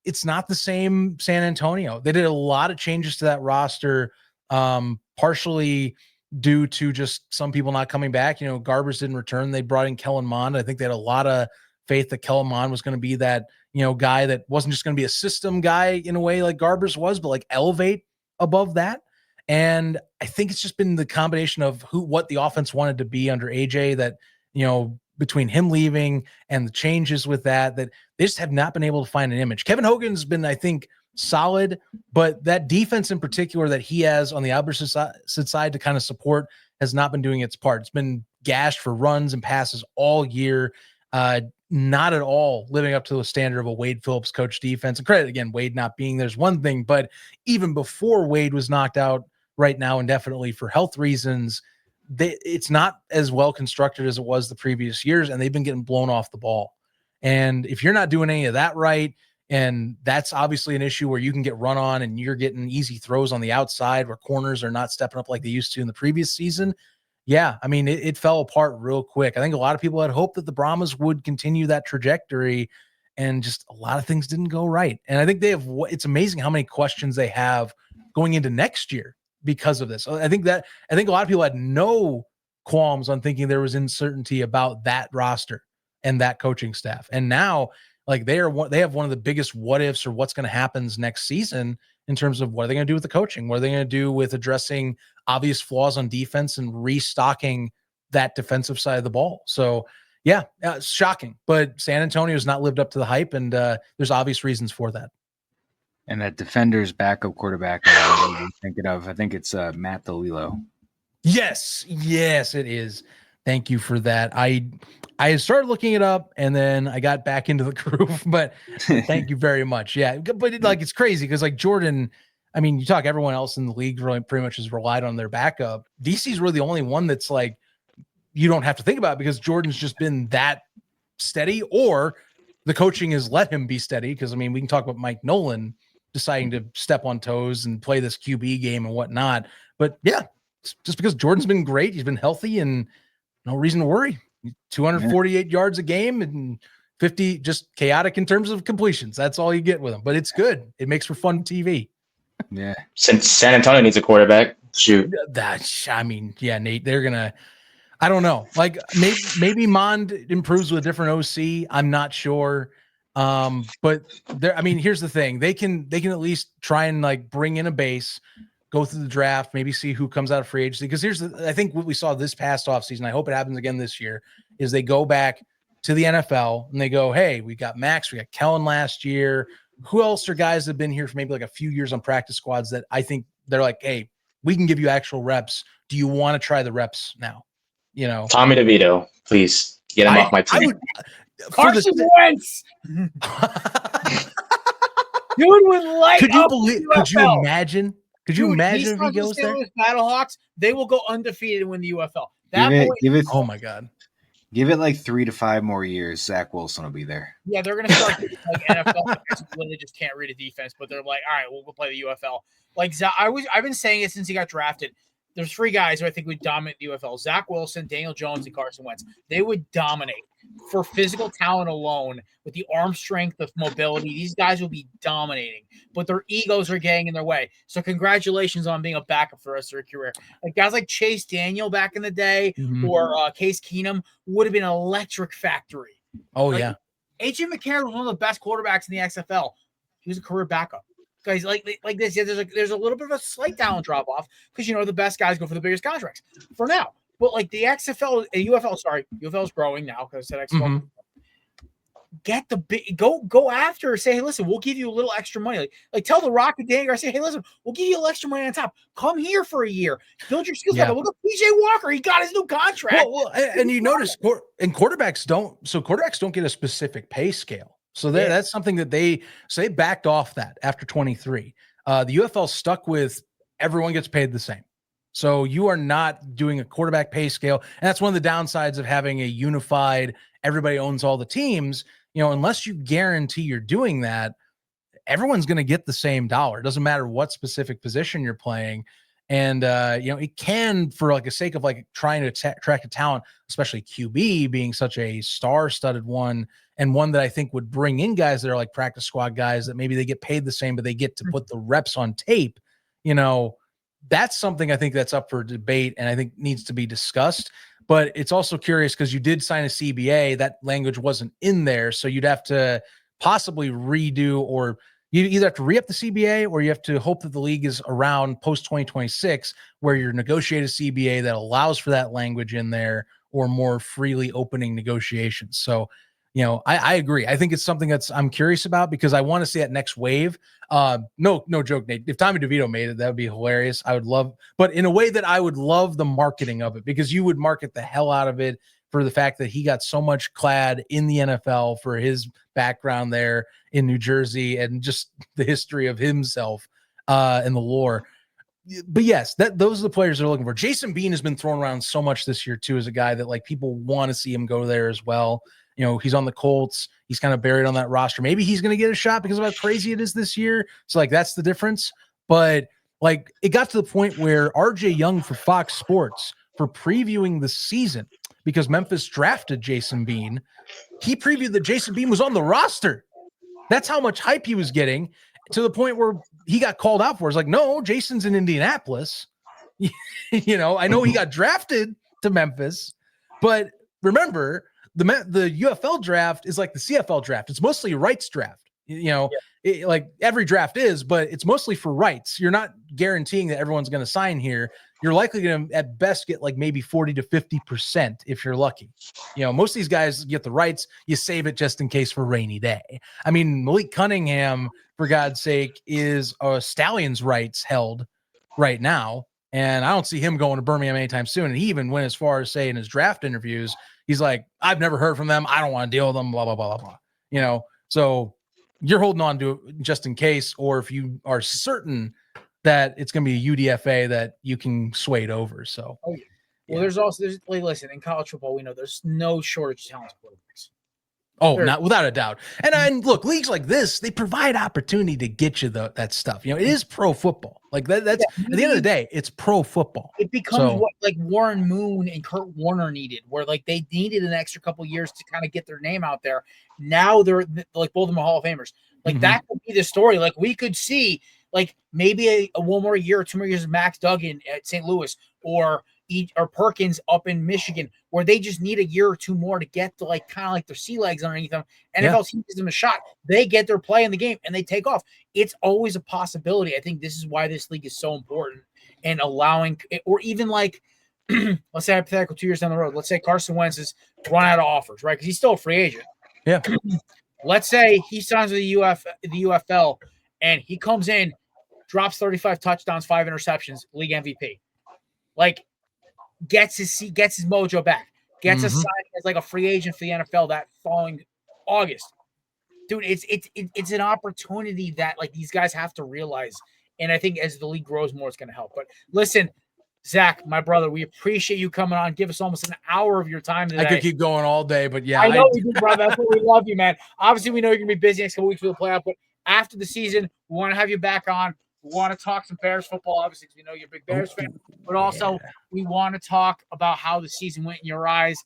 it's not the same San Antonio. They did a lot of changes to that roster, partially due to just some people not coming back. Garbers didn't return. They brought in Kellen Mond. I think they had a lot of faith that Kellen Mond was going to be that, guy that wasn't just going to be a system guy in a way like Garbers was, but like elevate above that. And I think it's just been the combination of what the offense wanted to be under AJ that, between him leaving and the changes with that they just have not been able to find an image. Kevin Hogan's been, I think, solid, but that defense in particular that he has on the Albertson side to kind of support has not been doing its part. It's been gashed for runs and passes all year. Not at all living up to the standard of a Wade Phillips coach defense. And credit again, Wade not being there's one thing, but even before Wade was knocked out right now indefinitely for health reasons, it's not as well constructed as it was the previous years, and they've been getting blown off the ball. And if you're not doing any of that right, and that's obviously an issue where you can get run on and you're getting easy throws on the outside where corners are not stepping up like they used to in the previous season. Yeah, I mean, it fell apart real quick. I think a lot of people had hoped that the Brahmas would continue that trajectory, and just a lot of things didn't go right. And I think it's amazing how many questions they have going into next year because of this. I think a lot of people had no qualms on thinking there was uncertainty about that roster and that coaching staff. And now, like, they have one of the biggest what ifs or what's going to happen next season in terms of what are they going to do with the coaching? What are they going to do with addressing obvious flaws on defense and restocking that defensive side of the ball? So yeah, it's shocking, but San Antonio has not lived up to the hype, and there's obvious reasons for that. And that defender's backup quarterback, I'm thinking of, I think it's Matt DeLillo. Yes, it is. Thank you for that. I started looking it up, and then I got back into the groove, but thank you very much. Yeah, but it's crazy because like Jordan, I mean, you talk everyone else in the league really pretty much has relied on their backup. DC's really the only one that's like you don't have to think about because Jordan's just been that steady, or the coaching has let him be steady. Because I mean, we can talk about Mike Nolan deciding to step on toes and play this QB game and whatnot. But yeah, just because Jordan's been great, he's been healthy, and no reason to worry. 248 yards a game and 50 just chaotic in terms of completions. That's all you get with him. But it's good. It makes for fun TV. Yeah. Since San Antonio needs a quarterback, shoot. Yeah, Nate, they're going to, I don't know. Like maybe Mond improves with a different OC. I'm not sure. But here's the thing. They can at least try and like bring in a base, go through the draft, maybe see who comes out of free agency. Because I think what we saw this past offseason, I hope it happens again this year, is they go back to the NFL and they go, hey, we got Max, we got Kellen last year. Who else are guys that have been here for maybe like a few years on practice squads that I think they're like, hey, we can give you actual reps. Do you want to try the reps now? Tommy DeVito, please get him off my team. Carson Wentz. Dude would light Could up. Could you imagine? Could you imagine if he goes there? Battlehawks, they will go undefeated and win the UFL. Oh my God. Give it like 3 to 5 more years. Zach Wilson will be there. Yeah, they're going to start like NFL players who literally just can't read a defense, but they're like, all right, we'll go play the UFL. Like I've been saying it since he got drafted. There's 3 guys who I think would dominate the UFL: Zach Wilson, Daniel Jones, and Carson Wentz. They would dominate for physical talent alone, with the arm strength, of mobility. These guys will be dominating, but their egos are getting in their way. So congratulations on being a backup for the rest of their career. Like guys like Chase Daniel back in the day, or Case Keenum would have been an electric factory. Oh, like, yeah. A.J. McCarron was one of the best quarterbacks in the XFL. He was a career backup. Guys like this, yeah, there's a little bit of a slight talent drop off because the best guys go for the biggest contracts for now. But like the XFL, UFL is growing now because I said XFL. Get the big go after. Say, hey, listen, we'll give you a little extra money. Like tell the Rocket Danger, say, hey, listen, we'll give you a little extra money on top. Come here for a year, build your skills. Look at PJ Walker, he got his new contract. Well, and you notice, and quarterbacks don't get a specific pay scale. So that's something that they backed off that after 23. The UFL stuck with everyone gets paid the same. So you are not doing a quarterback pay scale. And that's one of the downsides of having a unified, everybody owns all the teams. Unless you guarantee you're doing that, everyone's going to get the same dollar. It doesn't matter what specific position you're playing. And, it can, for like a sake of like trying to attract a talent, especially QB being such a star-studded one, and one that I think would bring in guys that are like practice squad guys that maybe they get paid the same, but they get to put the reps on tape. That's something I think that's up for debate and I think needs to be discussed. But it's also curious because you did sign a CBA. That language wasn't in there. So you'd have to possibly redo, or you either have to re-up the CBA or you have to hope that the league is around post-2026 where you're negotiate a CBA that allows for that language in there or more freely opening negotiations. So, I agree. I think it's something I'm curious about because I want to see that next wave. No joke, Nate. If Tommy DeVito made it, that would be hilarious. I would love, but in a way that I would love the marketing of it, because you would market the hell out of it for the fact that he got so much clad in the NFL for his background there in New Jersey and just the history of himself and the lore. But yes, those are the players they're looking for. Jason Bean has been thrown around so much this year too as a guy that like people want to see him go there as well. He's on the Colts. He's kind of buried on that roster. Maybe he's going to get a shot because of how crazy it is this year. So like, that's the difference. But like, it got to the point where RJ Young for Fox Sports, for previewing the season, because Memphis drafted Jason Bean, he previewed that Jason Bean was on the roster. That's how much hype he was getting, to the point where he got called out for it. It's like, no, Jason's in Indianapolis. I know he got drafted to Memphis, but remember, the UFL draft is like the CFL draft. It's mostly a rights draft. Like every draft is, but it's mostly for rights. You're not guaranteeing that everyone's going to sign here. You're likely going to at best get like maybe 40 to 50% if you're lucky. Most of these guys get the rights. You save it just in case for a rainy day. I mean, Malik Cunningham, for God's sake, is a Stallions rights held right now. And I don't see him going to Birmingham anytime soon. And he even went as far as say in his draft interviews, he's like, I've never heard from them. I don't want to deal with them, blah, blah, blah, blah, blah. So you're holding on to it just in case, or if you are certain that it's going to be a UDFA that you can sway it over. So, Well, there's listen, in college football, we know there's no shortage of talented quarterbacks. Oh, not without a doubt. And look, leagues like this, they provide opportunity to get you that stuff. It is pro football. Like that's at the end of the day, it's pro football. It becomes what like Warren Moon and Kurt Warner needed, where like they needed an extra couple years to kind of get their name out there. Now they're like both of them are Hall of Famers. Like that could be the story. Like we could see like maybe a one more year or 2 more years of Max Duggan at St. Louis or Perkins up in Michigan, where they just need a year or two more to get to like kind of like their sea legs underneath them. NFL team gives them a shot. They get their play in the game and they take off. It's always a possibility. I think this is why this league is so important, and allowing, or even like, let's say hypothetical 2 years down the road, let's say Carson Wentz is run out of offers, right? Because he's still a free agent. Yeah. Let's say he signs with the UFL and he comes in, drops 35 touchdowns, 5 interceptions, league MVP. Like, gets his mojo back, gets a signing as like a free agent for the NFL that following August. Dude, it's an opportunity that like these guys have to realize. And I think as the league grows more, it's going to help. But listen, Zach, my brother, we appreciate you coming on. Give us almost an hour of your time today. I could keep going all day, but yeah. I know we do, brother. That's why we love you, man. Obviously, we know you're going to be busy next couple weeks for the playoff, but after the season, we want to have you back on. We want to talk some Bears football, obviously, because we know you're a big Bears fan, but also we want to talk about how the season went in your eyes.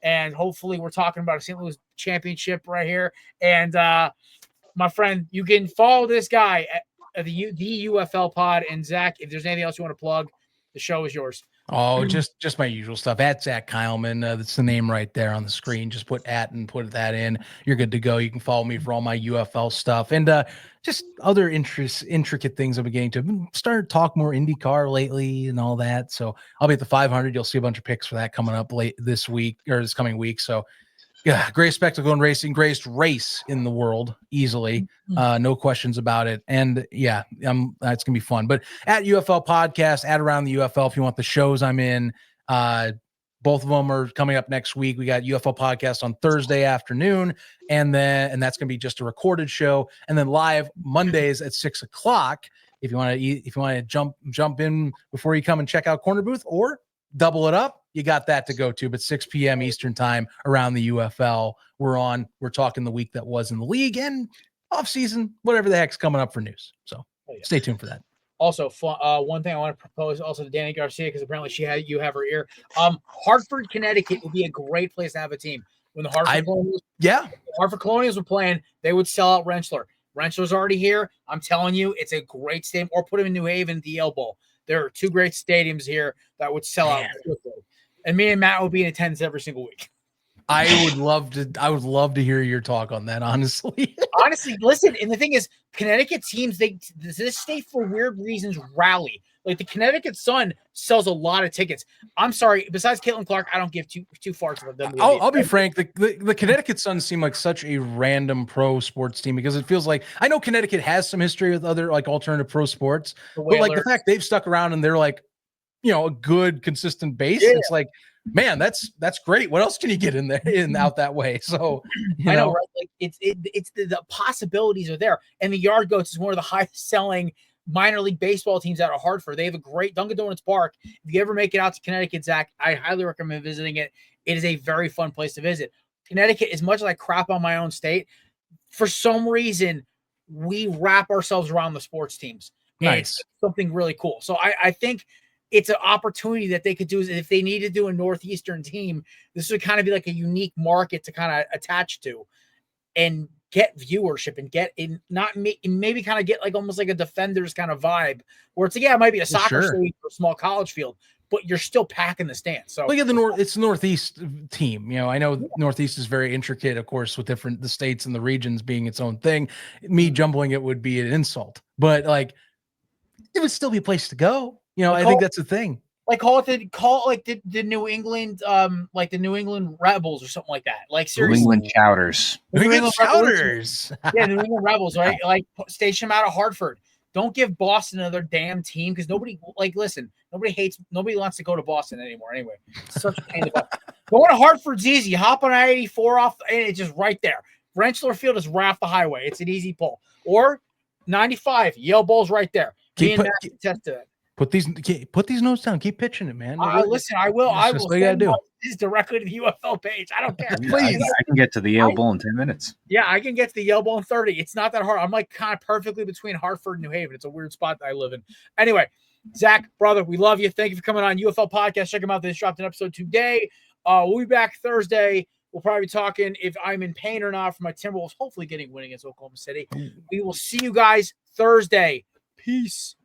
And hopefully we're talking about a St. Louis championship right here. And my friend, you can follow this guy at the UFL pod. And Zach, if there's anything else you want to plug, the show is yours. Oh, just my usual stuff. At Zach Keilman. That's the name right there on the screen. Just put at and put that in. You're good to go. You can follow me for all my UFL stuff and just other intricate things I've been getting to. I've been starting to talk more IndyCar lately and all that. So I'll be at the 500. You'll see a bunch of picks for that coming up late this week or this coming week. So yeah, greatest spectacle in racing, greatest race in the world, easily. No questions about it. And yeah, it's going to be fun. But at UFL Podcast, at Around the UFL, if you want the shows I'm in, both of them are coming up next week. We got UFL Podcast on Thursday afternoon, and that's going to be just a recorded show. And then live Mondays at 6:00. if you want to jump in before you come and check out Korner Booth or double it up, you got that to go to. But 6 p.m. Eastern time around the UFL, we're talking the week that was in the league and off season, whatever the heck's coming up for news. So stay tuned for that. Also, one thing I want to propose also to Danny Garcia, because apparently you have her ear. Hartford, Connecticut would be a great place to have a team. When the Hartford Colonials were playing, they would sell out Rentschler. Rentschler's already here. I'm telling you, it's a great stadium. Or put him in New Haven, the Yale Bowl. There are 2 great stadiums here that would sell out quickly. And me and Matt would be in attendance every single week. I would love to hear your talk on that, honestly. Honestly, listen, and the thing is, Connecticut teams, this state for weird reasons rally. Like the Connecticut Sun sells a lot of tickets. I'm sorry, besides Caitlin Clark, I don't give two farts about them. I'll be frank. The Connecticut Sun seem like such a random pro sports team because it feels like I know Connecticut has some history with other like alternative pro sports, but like the fact they've stuck around and they're like, a good consistent base. Yeah. It's like, man, that's great. What else can you get in there out that way? So I know, right? Like it's the possibilities are there. And the Yard Goats is one of the highest selling minor league baseball teams out of Hartford. They have a great Dunkin' Donuts Park. If you ever make it out to Connecticut, Zach, I highly recommend visiting it. It is a very fun place to visit. Connecticut, as much as I crap on my own state, for some reason, we wrap ourselves around the sports teams. Nice. It's something really cool. So I think it's an opportunity that they could do. Is if they need to do a Northeastern team, this would kind of be like a unique market to kind of attach to and get viewership and get in, maybe kind of get like almost like a Defenders kind of vibe where it's like, it might be a soccer stadium or a small college field, but you're still packing the stands. So look at it's the Northeast team. I know Northeast is very intricate, of course, with the states and the regions being its own thing. Me jumbling it would be an insult, but like it would still be a place to go. I think that's the thing. Like call it the New England, like the New England Rebels or something like that. Like seriously, New England Chowders. New England Chowders. Yeah, New England Rebels, right? Like station them out of Hartford. Don't give Boston another damn team because nobody wants to go to Boston anymore. Anyway, it's such a pain in the butt. Going to Hartford's easy. Hop on I-84 off, and it's just right there. Rentschler Field is right off the highway. It's an easy pull. Or 95, Yale Bowl's right there. Test to it. Put these notes down. Keep pitching it, man. Listen, I will. I will. What you gotta do? This directly to the UFL page. I don't care. Please. I can get to the Yale Bowl in 10 minutes. Yeah, I can get to the Yale Bowl in 30. It's not that hard. I'm like kind of perfectly between Hartford and New Haven. It's a weird spot that I live in. Anyway, Zach, brother, we love you. Thank you for coming on UFL Podcast. Check them out. They just dropped an episode today. We'll be back Thursday. We'll probably be talking if I'm in pain or not for my Timberwolves, hopefully winning against Oklahoma City. We will see you guys Thursday. Peace.